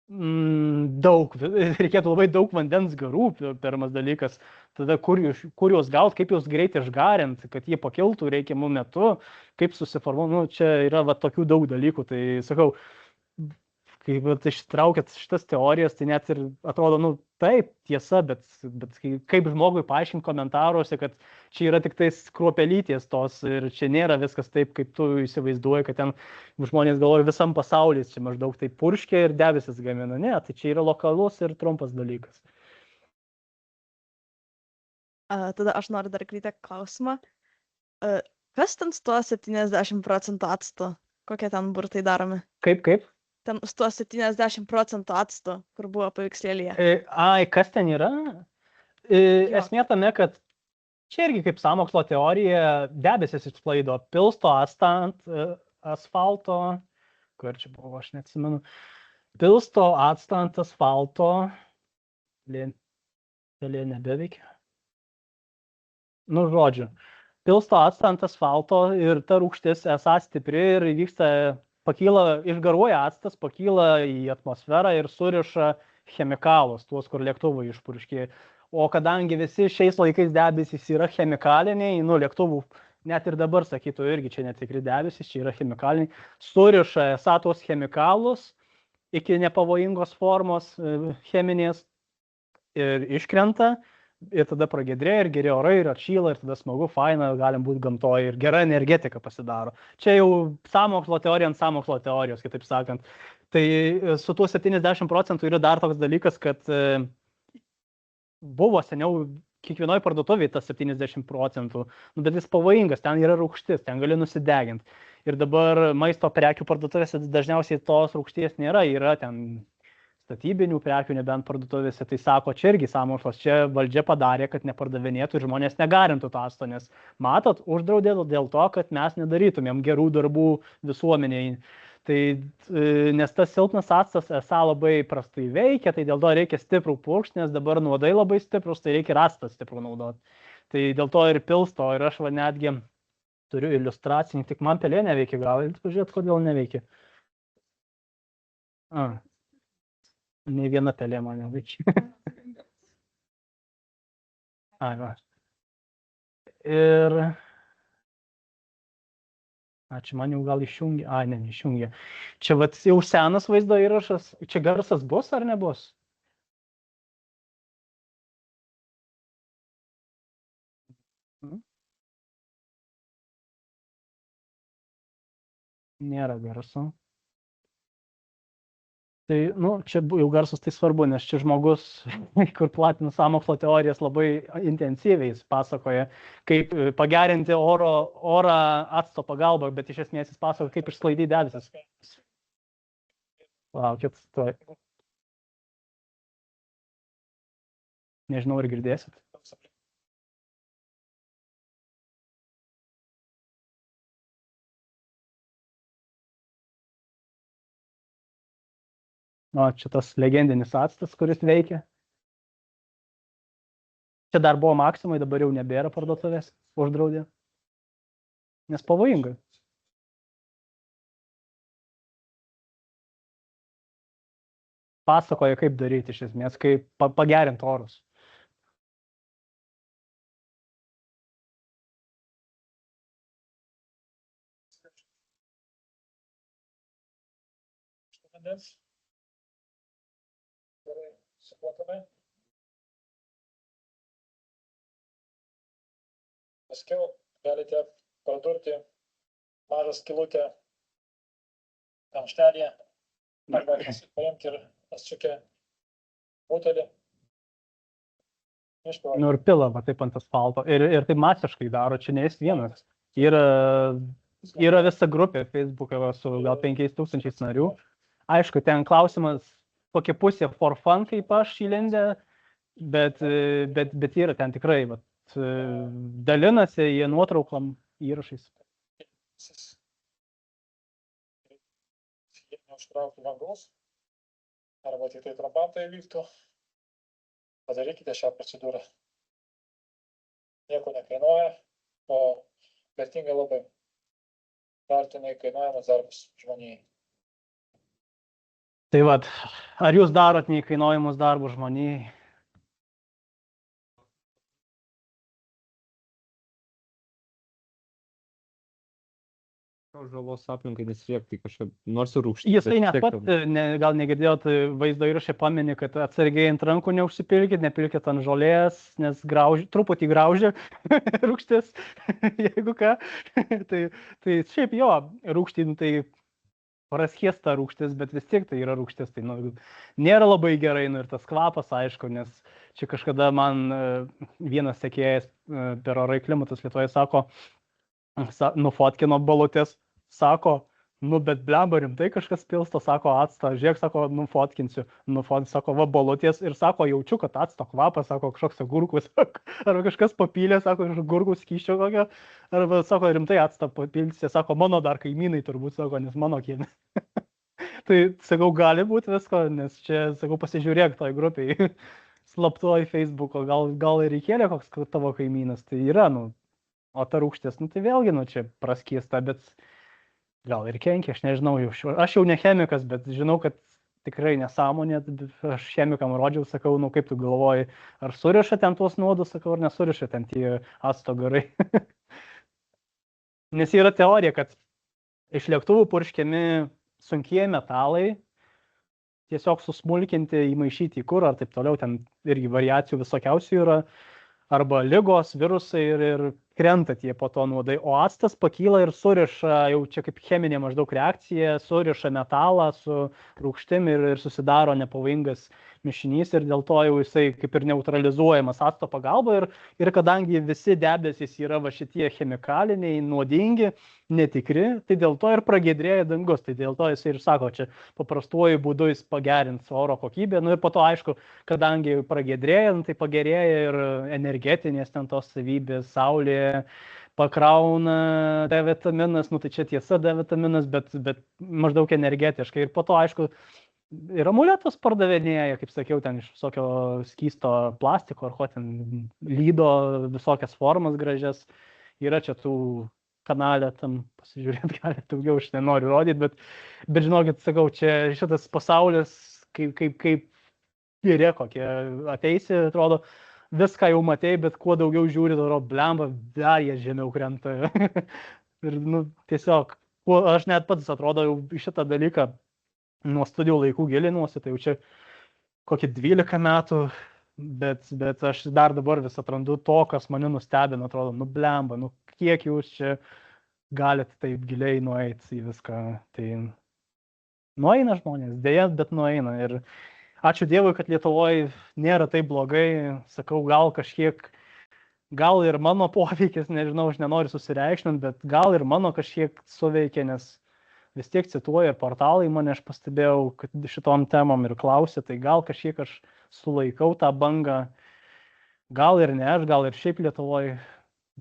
reikėtų labai daug vandens garų, pirmas dalykas, tada kur juos gaut, kaip juos greit išgarint, kad jie pakiltų reikiamų metu, kaip susiformuot, čia yra va tokių daug dalykų, tai sakau, kai ištraukėt šitas teorijas, tai net ir atrodo, taip, tiesa, bet kaip žmogui paaiškinti komentaruose, kad čia yra tik tais kruopelytės tos ir čia nėra viskas taip, kaip tu įsivaizduoji, kad ten žmonės galvoja visam pasaulis, čia maždaug tai purškia ir debesis gamina. Ne, tai čia yra lokalus ir trumpas dalykas. Tada aš noriu dar kreitę klausimą. Kas ten su tuo 70% acto? Kokie ten burtai daromi? Kaip? Ten su tuo 70% acto, kur buvo paveikslėlyje. Kas ten yra? Esmė tame, kad čia irgi kaip sąmokslo teorija, debesis išsklaido, pilsto actą ant asfalto, kur čia buvo, aš neatsimenu, pilsto actą ant asfalto, pelė nebeveikia. Žodžiu, pilsto actą ant asfalto ir ta rūgštis esą stipri ir vyksta, išgaruoja actas, pakyla į atmosferą ir suriša chemikalus, tuos, kur lėktuvai išpurškė. O kadangi visi šiais laikais debesys yra chemikaliniai, lėktuvų net ir dabar sakytų irgi čia netikri debesys, čia yra chemikaliniai, suriša esą tuos chemikalus iki nepavojingos formos cheminės ir iškrenta. Ir tada pragiedrėja ir geri orai ir atšyla ir tada smagu, faina, galim būti gamtoje ir gera energetika pasidaro. Čia jau sąmokslo teorija ant sąmokslo teorijos, kitaip sakant. Tai su tuo 70% yra dar toks dalykas, kad buvo seniau kiekvienoje parduotuvėje tas 70%, bet jis pavojingas, ten yra rūgštis, ten gali nusideginti. Ir dabar maisto prekių parduotuvėse dažniausiai tos rūgšties nėra, yra ten statybinių prekių, nebent parduotuvėse, tai sako, čia irgi sąmokslas, čia valdžia padarė, kad nepardavinėtų ir žmonės negarintų to acto, nes matot, uždraudė dėl to, kad mes nedarytumėm gerų darbų visuomeniai. Tai, nes tas silpnas actas esą labai prastai veikia, tai dėl to reikia stiprų purkšti, nes dabar nuodai labai stiprus, tai reikia actą stiprų naudoti. Tai dėl to ir pilsto, ir aš netgi turiu iliustracinį, tik man pelė neveikia, gal pažiūrėt, kodėl neveikia. Nei viena pelė man neveikia. Va. Ir... čia man jau gal išjungia. Ne, neišjungia. Čia jau senas vaizdo įrašas. Čia garsas bus ar nebus? Nėra garso. Tai, čia jau garsas tai svarbu, nes čia žmogus, kur platina sąmokslo teorijas, labai intensyviai pasakoja, kaip pagerinti orą acto pagalbą, bet iš esmės jis pasakoja, kaip išsklaidyti debesis. Laukit, tuoj. Nežinau, ar girdėsit. Čia tas legendinis actas, kuris veikia. Čia dar buvo Maksimai, dabar jau nebėra parduotuvės, uždraudė. Nes pavojinga. Pasakoja, kaip daryti iš esmės, kaip pagerinti orus. Gerai, suplakame. Paskiau galite pradurti mažą skylutę kamštelėje arba paimti ir atsukę butelį Miško. Nu ir pila, va taip ant asfalto. Ir tai masiškai daro, čia ne jis vienas. Yra visa grupė Facebook'e su gal 5000 narių. Aišku, ten klausimas, kokia pusė for fun, kaip aš įlindė, bet yra ten tikrai, dalinasi jie nuotraukom įrašais. Jie neužtrauktų vangaus, arba tik tai trumpam tai vyktų. Padarykite šią procedūrą. Nieko nekainuoja, o vertinga labai. Vertinai kainuojamas darbas žmonijai. Tai vat, ar jūs darot neįkainojamus darbus žmonijai? Žalos aplinkai nesriekti kažkaip, nors ir rūgštis. Jisai net pat, gal negirdėjot, vaizdo įrašė pamini, kad atsargiai ant rankų neužsipilkit, nepilkit ant žolės, nes truputį graužia rūgštis, jeigu ką. tai šiaip jo, rūgštį, tai praskiesta rūgštis, bet vis tiek tai yra rūgštis. Tai nėra labai gerai, ir tas kvapas, aišku, nes čia kažkada man vienas sekėjas per Orai klimatas Lietuvoje sako, nufotkino balutės, sako, bet blemba rimtai kažkas pilsto, sako, actą, žiūrėk, sako, nufotkinsiu, sako, va, balutės ir sako, jaučiu, kad acto kvapas, sako, kažkoks agurkus, arba kažkas papylė, sako, agurkus skyščio kokio, arba, sako, rimtai actą papilsė, sako, mano dar kaimynai turbūt, sako, nes mano kiemė. Tai, sakau, gali būti visko, nes čia, sakau, pasižiūrėk toj grupiai, slaptoj Facebook'o, gal ir įkėlė koks tavo kaimynas, tai yra, o ta rūgštis, tai vėlgi, čia praskiesta, bet gal ir kenkia, aš nežinau, aš jau ne chemikas, bet žinau, kad tikrai nesąmonė, aš chemikam rodžiau, sakau, kaip tu galvoji, ar suriša ten tuos nuodus, sakau, ar nesuriša ten tie acto garai. Nes yra teorija, kad iš lėktuvų purškiami sunkieji metalai, tiesiog susmulkinti, įmaišyti į kurą, ar taip toliau, ten irgi variacijų visokiausių yra, arba ligos, virusai ir krenta tie po to nuodai, o actas pakyla ir suriša, jau čia kaip cheminė maždaug reakcija, suriša metalą su rūgštim ir susidaro nepavojingas mišinys ir dėl to jau jisai kaip ir neutralizuojamas acto pagalba ir kadangi visi debesys yra va šitie chemikaliniai, nuodingi, netikri, tai dėl to ir pragiedrėja dangus, tai dėl to jisai ir sako, čia paprastuoju būdu jis pagerins oro kokybę, ir po to aišku, kadangi pragiedrėja, tai pagerėja ir energetinės ten tos savybės, saulė, pakrauna D vitaminas, tai čia tiesa D vitaminas, bet maždaug energetiškai. Ir po to, aišku, ir amuletus pardavinėja, kaip sakiau, ten iš visokio skysto plastiko, ar ko ten lydo visokias formas gražias. Yra čia tų kanalę, tam pasižiūrėt gali daugiau, aš nenoriu rodyti, bet žinokit, sakau, čia šitas pasaulis, kaip geri kokie ateisi, atrodo, viską jau matei, bet kuo daugiau žiūri, atrodo, blemba, dar jie žemiau krenta. Ir, tiesiog, aš net pats, atrodo, jau šitą dalyką nuo studijų laikų gilinuosi, tai jau čia kokį 12 metų, bet aš dar dabar vis atrandu to, kas mane nustebino, atrodo, blemba, kiek jūs čia galite taip giliai nueiti į viską. Tai nueina žmonės, dėja, bet nueina. Ir ačiū Dievui, kad Lietuvoje nėra taip blogai, sakau, gal ir mano poveikis, nežinau, aš nenoriu susireikšminti, bet gal ir mano kažkiek suveikė, nes vis tiek cituoja ir portalai mane, aš pastebėjau, kad šitom temom ir klausė, tai gal kažkiek aš sulaikau tą bangą, gal ir ne, aš gal ir šiaip Lietuvoje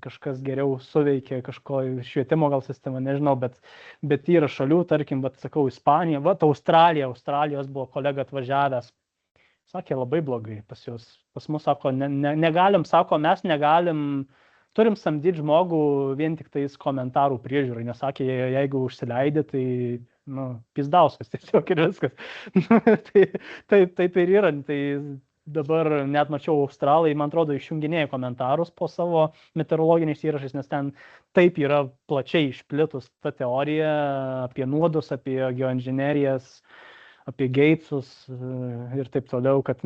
kažkas geriau suveikė, kažko švietimo gal sistema, nežinau, bet yra šalių, tarkim, bet sakau, Ispanija, Australijos buvo kolega atvažiavęs, sakė labai blogai pas jūs, pas mus sako, negalim, sako, mes negalim, turim samdyti žmogų vien tik tais komentarų priežiūrai, nes sakė, jeigu užsileidė, tai, pizdauskas tiesiog ir viskas. Taip ir yra, tai dabar net mačiau Australai, man atrodo, išjunginėja komentarus po savo meteorologiniais įrašais, nes ten taip yra plačiai išplitus ta teorija apie nuodus, apie geoinžinerijas, apie Gatesus ir taip toliau, kad,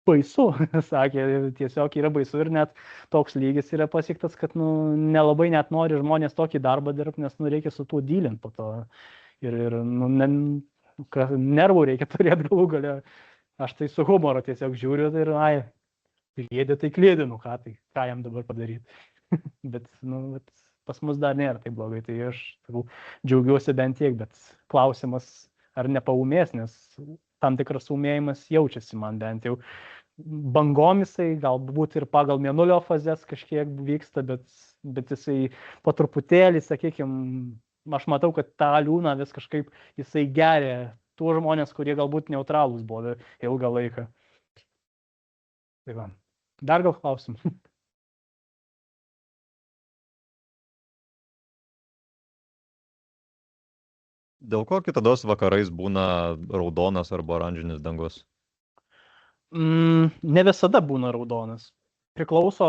baisu, sakė, tiesiog yra baisu ir net toks lygis yra pasiektas, kad, nelabai net nori žmonės tokį darbą dirbti, nes, reikia su tuo dylinti po to ir nervų reikia turėti galų gale. Aš tai su humoru tiesiog žiūriu ir Kliedė tai kliedė, nu ką jam dabar padaryti. Bet, vat, pas mus dar nėra tai blogai, tai aš sakau, džiaugiuosi bent tiek, bet klausimas, ar nepaumės, nes tam tikras umėjimas jaučiasi man bent jau. Bangomisai, galbūt ir pagal mėnulio fazes kažkiek vyksta, bet jisai po truputėlį, sakykime, aš matau, kad tą liūną vis kažkaip jisai geria tuos žmonės, kurie galbūt neutralūs buvo ilgą laiką. Tai va. Dar gal klausimų? Dėl ko kitados vakarais būna raudonas arba oranžinis dangus? Ne visada būna raudonas. Priklauso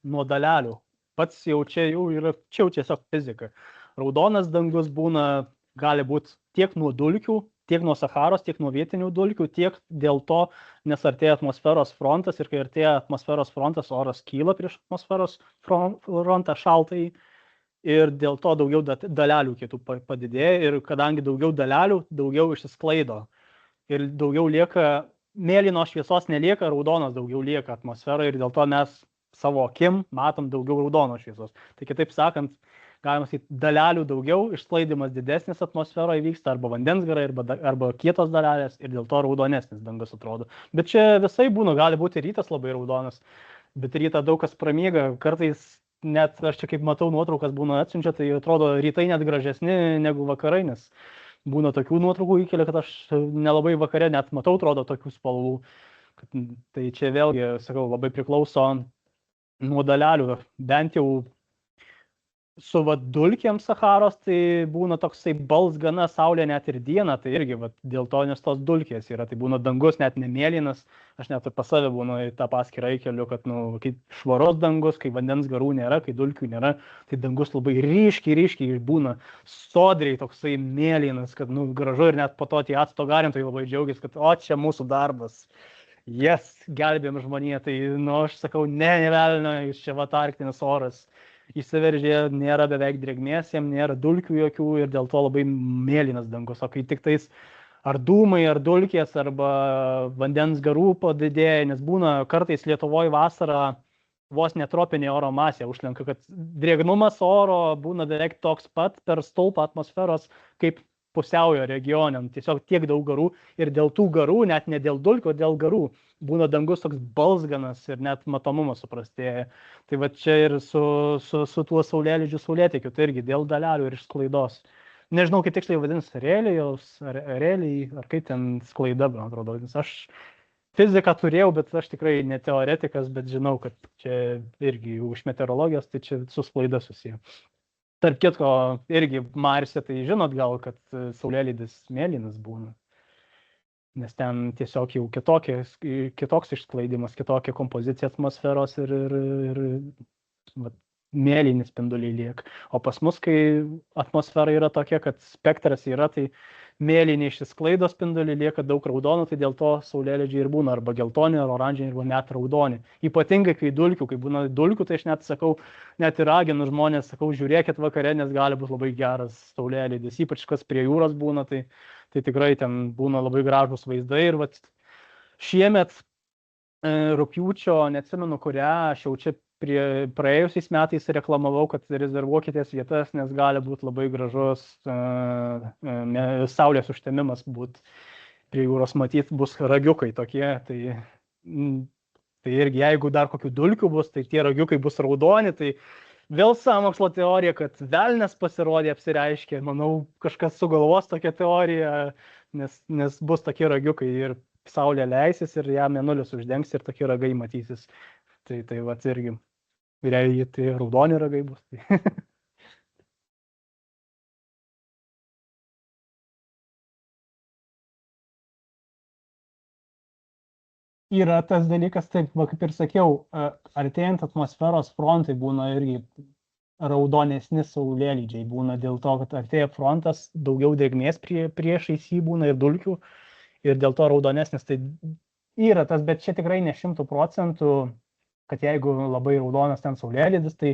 nuo dalelių. Pats jau yra tiesiog fizika. Raudonas dangus gali būti tiek nuo dulkių, tiek nuo Sacharos, tiek nuo vietinių dulkių, tiek dėl to, nes artėja atmosferos frontas ir kai artėja atmosferos frontas, oras kyla prieš atmosferos frontą šaltai ir dėl to daugiau dalelių kitų padidėja ir kadangi daugiau dalelių, daugiau išsisklaido ir daugiau lieka, mėlynos šviesos nelieka, raudonas daugiau lieka atmosferoje ir dėl to mes savo akim matom daugiau raudonos šviesos. Tai kitaip sakant, galima sakyti, dalelių daugiau, išsklaidimas didesnis atmosferoje vyksta, arba vandens garai, arba kietos dalelės, ir dėl to raudonesnis dangus atrodo. Bet čia visai būna, gali būti rytas labai raudonas, bet rytą daug kas pramiega, kartais net aš čia kaip matau nuotraukas būna atsiunčia, tai atrodo rytai net gražesni negu vakarai, nes būna tokių nuotraukų įkelia, kad aš nelabai vakare net matau, atrodo, tokių spalvų. Tai čia vėlgi, sakau, labai priklauso nuo dalelių, bent jau su dulkėm Sacharos, tai būna toksai balsgana saulė net ir dieną, tai irgi dėl to, nes tos dulkės yra, tai būna dangus net nemėlynas, aš net ir pas save būna į tą paskirą įkeliu, kad kai švaros dangus, kai vandens garų nėra, kai dulkių nėra, tai dangus labai ryškiai būna sodriai toksai mėlynas, kad gražu ir net po to tie acto garintojai labai džiaugiasi, kad o čia mūsų darbas. Gelbėjom žmoniją, tai aš sakau, nevelnio, jūs čia arktinis oras. Įsiveržė, nėra beveik drėgmės, jam nėra dulkių jokių ir dėl to labai mėlynas dangus. O kai tik tais ar dūmai, ar dulkės, arba vandens garų padidėja, nes būna kartais Lietuvoje vasarą vos netropinė oro masė užlenka, kad drėgnumas oro būna beveik toks pat per stulpą atmosferos kaip pusiaujo regione. Tiesiog tiek daug garų ir dėl tų garų, net ne dėl dulkių, dėl garų, būna dangus toks balsganas ir net matomumas suprastėja. Tai čia ir su tuo saulėlydžiu saulėtekiu, tai irgi dėl dalelių ir sklaidos. Nežinau, kaip tiksliai vadins, reliai, ar kaip ten sklaida, man atrodo. Aš fiziką turėjau, bet aš tikrai ne teoretikas, bet žinau, kad čia irgi už meteorologijos, tai čia su sklaida susiję. Tarp kitko, irgi Marse, tai žinot gal, kad saulėlydis mėlynas būna. Nes ten tiesiog jau kitoks išsklaidimas, kitokia kompozicija atmosferos ir mėlyni spinduliai lieka. O pas mus, kai atmosfera yra tokia, kad spektras yra, tai mėlyni išsisklaido spinduliai, lieka daug raudonų, tai dėl to saulėlydžiai ir būna arba geltoni, ar oranžiniai, arba net raudoni. Ypatingai, kai būna dulkių, tai aš net sakau, net ir raginu žmonės, sakau, žiūrėkit vakare, nes gali būti labai geras saulėlydis. Ypač kas prie jūros būna, tai tikrai ten būna labai gražus vaizdai. Ir šiemet rugpjūčio, neatsimenu kurią, aš jau čia praėjusiais metais reklamavau, kad rezervuokitės vietas, nes gali būti labai gražus saulės užtemimas būt prie jūros, matyt, bus ragiukai tokie. Tai irgi, jeigu dar kokių dulkių bus, tai tie ragiukai bus raudoni, tai vėl sąmokslo teorija, kad velnias pasirodė, apsireiškė. Manau, kažkas sugalvos tokią teoriją, nes bus tokie ragiukai ir saulė leisis ir ją mėnulis uždengs ir tokie ragai matysis. Tai irgi, realiai tai raudoni ragai bus. Yra tas dalykas, taip, kaip ir sakiau, artėjant atmosferos frontai būna irgi raudonesni saulėlydžiai. Būna dėl to, kad artėja frontas, daugiau drėgmės priešais jį būna ir dulkių, ir dėl to raudonesnis. Tai yra tas, bet čia tikrai ne 100%, kad jeigu labai raudonas ten saulėlydis, tai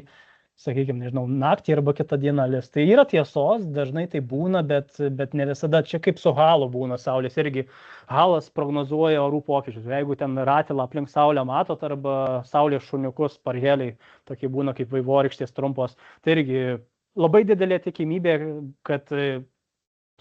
sakykime, nežinau, naktį arba kitą dieną lis. Tai yra tiesos, dažnai tai būna, bet ne visada. Čia kaip su halu būna saulės. Irgi halas prognozuoja orų pokyčius. Jeigu ten ratilą aplink saulę matot arba saulės šuniukus, parheliai, tokie būna kaip vaivorykštės trumpos, tai irgi labai didelė tikimybė, kad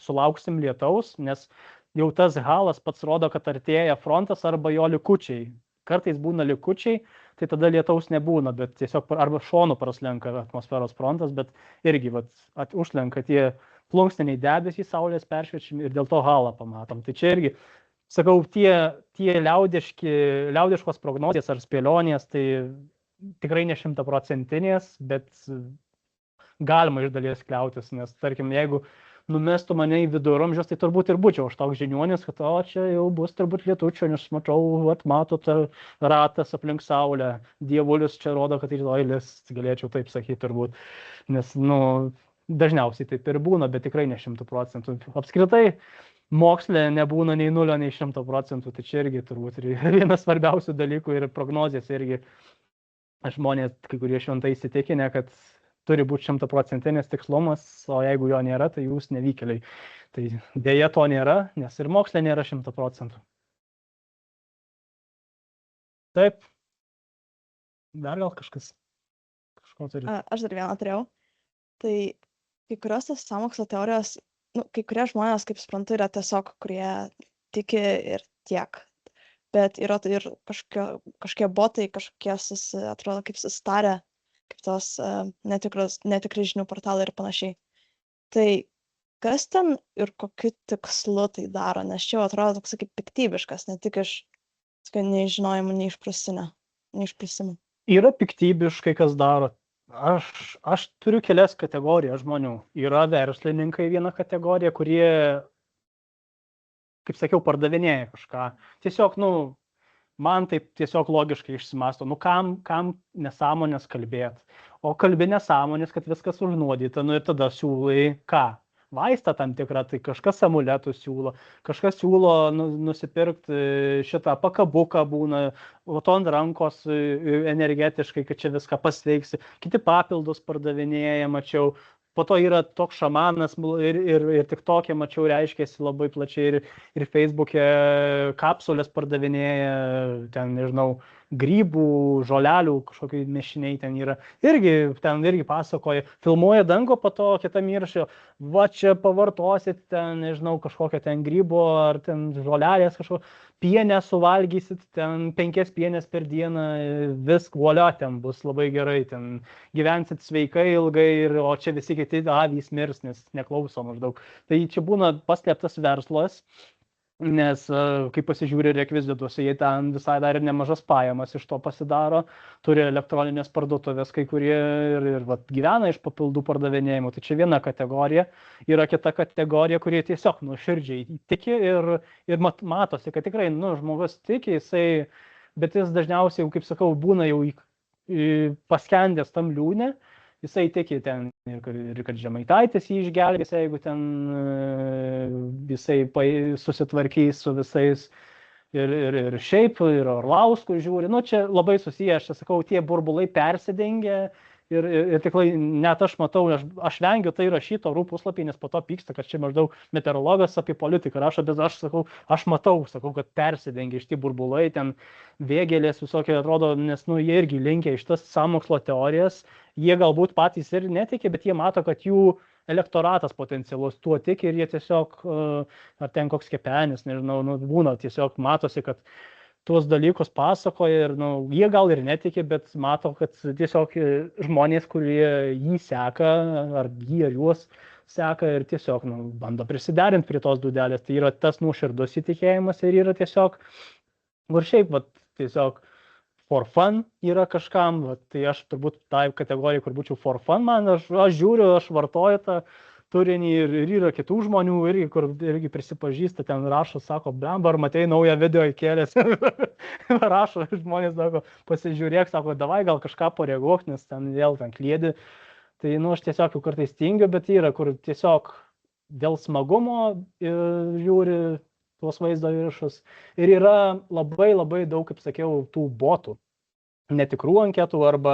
sulauksim lietaus, nes jau tas halas pats rodo, kad artėja frontas arba jo likučiai. Kartais būna likučiai, tai tada lietaus nebūna, bet tiesiog arba šonu praslenka atmosferos frontas, bet irgi užlenka tie plunksniniai debesys saulės peršviečiami ir dėl to halą pamatom. Tai čia irgi, sakau, tie liaudiškos prognozės ar spėlionės, tai tikrai ne 100%, bet galima iš dalies kliautis, nes tarkim, jeigu numestų mane į viduramžius, tai turbūt ir būčiau aš toks žiniuonis, kad čia jau bus turbūt lietučio, nes matau, matot, ratas aplink saulę, dievulis čia rodo, kad rytoj lis, galėčiau taip sakyti turbūt, nes, dažniausiai taip ir būna, bet tikrai ne 100%. Apskritai, moksle nebūna nei 0, nei 100%, tai čia irgi turbūt vienas svarbiausių dalykų ir prognozės irgi žmonės, kai kurie šventai įsitikinę, kad turi būti 100% tikslumas, o jeigu jo nėra, tai jūs nevykėliai. Tai dėja to nėra, nes ir moksle nėra 100%. Taip. Dar gal kažko turi? Aš dar vieną turėjau. Tai kai kurios tos sąmokslo teorijos, kai kurie žmonės, kaip suprantu, yra tiesiog, kurie tiki ir tiek. Bet yra ir kažkokie botai, kažkokie atrodo kaip susitarę, kaip tos netikri žinių portalai ir panašiai. Tai kas ten ir kokiu tikslu tai daro, nes čia atrodo toks kaip piktybiškas, ne tik iš nežinojimų, neišprusimo. Yra piktybiškai, kas daro. Aš turiu kelias kategorijas žmonių. Yra verslininkai viena kategorija, kurie, kaip sakiau, pardavinėja kažką. Tiesiog, man taip tiesiog logiškai išsimasto, kam nesąmonės kalbėti. O kalbi nesąmonės, kad viskas užnuodyta, ir tada siūlai ką? Vaistą tam tikrą, tai kažkas amuletų siūlo, kažkas siūlo nusipirkti šitą pakabuką būna, ant rankos energetiškai, kad čia viską pasveiksi. Kiti papildus pardavinėja, mačiau. Po to yra toks šamanas ir TikTok'e, mačiau, reiškėsi labai plačiai ir Facebook'e kapsulės pardavinėja, ten, nežinau, grybų, žolelių, kažkokiai mišiniai ten yra. Irgi pasakoja, filmuoja dangų, po to kitą miršio, va čia pavartosit ten, nežinau, kažkokią ten grybo ar ten žolelės kažkokio, pienę suvalgysit, ten 5 pienės per dieną, volio ten bus labai gerai, ten gyvensit sveikai ilgai, o čia visi kiti avys mirs, nes neklauso maždaug. Tai čia būna paslėptas verslas, nes kai pasižiūri rekvizituose, jie ten visai dar ir nemažas pajamas iš to pasidaro, turi elektroninės parduotuvės kai kurie ir gyvena iš papildų pardavinėjimų. Tai čia viena kategorija, yra kita kategorija, kurie tiesiog nuoširdžiai tiki ir matosi, kad tikrai žmogus tiki, bet jis dažniausiai, kaip sakau, būna jau paskendęs tam liūne. Jisai tiki ten ir kad Žemaitaitis jį išgelbės, jeigu ten jisai susitvarkys su visais ir šiaip, ir Orlauskų žiūri. Čia labai susiję, aš sakau, tie burbulai persidengia ir tikrai net aš matau, aš vengiu tai rašyti orų puslapį, nes po to pyksta, kad čia maždaug meteorologas apie politiką rašo, bet aš matau, kad persidengia iš tie burbulai, ten vėgėlės visokie atrodo, nes jie irgi linkia iš tas sąmokslo teorijas. Jie galbūt patys ir netiki, bet jie mato, kad jų elektoratas potencialus tuo tiki ir jie tiesiog, ar ten koks kepenis, nežinau, būna tiesiog matosi, kad tuos dalykus pasakoja ir jie gal ir netiki, bet mato, kad tiesiog žmonės, kurie jį seka, ar jį ar juos seka ir tiesiog bando prisiderinti prie tos dūdelės. Tai yra tas nuoširdus įtikėjimas ir yra tiesiog, ir šiaip, tiesiog for fun yra kažkam, tai aš turbūt tai kategorijai, kur būčiau for fun, aš žiūriu, aš vartoju tą turinį ir yra kitų žmonių, kur irgi prisipažįsta, ten rašo, sako, blemba, ar matei naują video įkėlęs, rašo žmonės, sako, pasižiūrėk, sako, davai gal kažką pareaguok, nes ten vėl ten kliedi. Tai aš tiesiog jau kartais tingiu, bet yra, kur tiesiog dėl smagumo žiūri tuos vaizdo įrašus. Ir yra labai labai daug, kaip sakiau, tų botų, netikrų anketų arba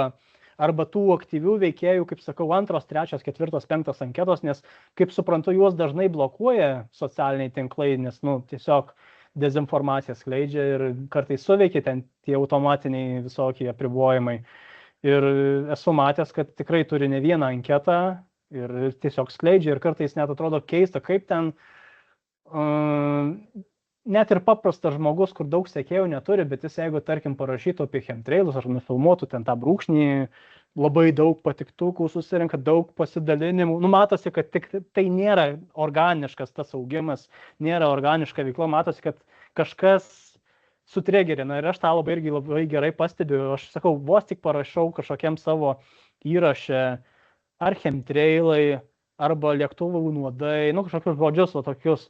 arba tų aktyvių veikėjų, kaip sakau, 2, 3, 4, 5 anketos, nes, kaip suprantu, juos dažnai blokuoja socialiniai tinklai, nes, nu, tiesiog dezinformaciją skleidžia ir kartais suveikia ten tie automatiniai visokie apribojimai. Ir esu matęs, kad tikrai turi ne vieną anketą ir tiesiog skleidžia ir kartais net atrodo keista, kaip ten net ir paprastas žmogus, kur daug sekėjų neturi, bet jis jeigu, tarkim, parašytų apie chemtrailus ar nufilmuotų ten tą brūkšnį, labai daug patiktukų susirinka, daug pasidalinimų. Nu, matosi, kad tik tai nėra organiškas tas augimas, nėra organiška veikla, matosi, kad kažkas sutriggerina ir aš tą labai gerai pastebiu. Aš sakau, vos tik parašau kažkokiam savo įrašę ar chemtrailai, arba lėktuvų nuodai, nu, kažkokius žodžius, o tokius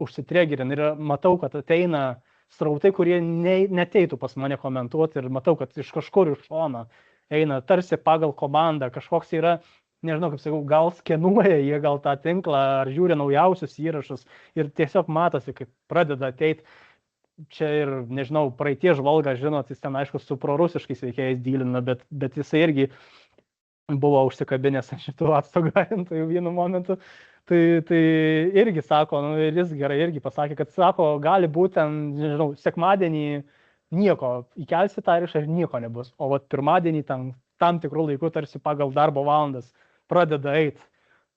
užsitriggerina ir matau, kad ateina srautai, kurie neteitų pas mane komentuoti ir matau, kad iš kažkur iš šono eina tarsi pagal komandą, kažkoks yra, nežinau, kaip sakau, gal skenuoja jie gal tą tinklą ar žiūri naujausius įrašus ir tiesiog matosi, kaip pradeda ateiti. Čia ir, nežinau, praeitie žvalgas, žinot, jis ten, aišku, su prorusiškais veikėjais dylina, bet jisai irgi buvo užsikabinęs ant šitų atstogarintojų vienu momentu. Tai irgi sako, nu, ir jis gerai irgi pasakė, kad sako, gali būti ten, nežinau, sekmadienį nieko, įkelsi tą įrašą ir nieko nebus. O vat pirmadienį tam tikrų laikų tarsi pagal darbo valandas pradeda eiti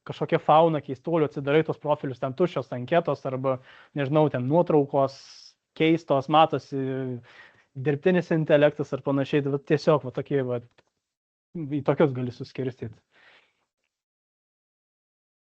kažkokia fauna keistuolių, atsidarai tos profilius, ten tuščios anketos arba, nežinau, ten nuotraukos keistos, matosi dirbtinis intelektas ar panašiai. Tai tiesiog va, tokie, va, į tokius gali suskirstyti.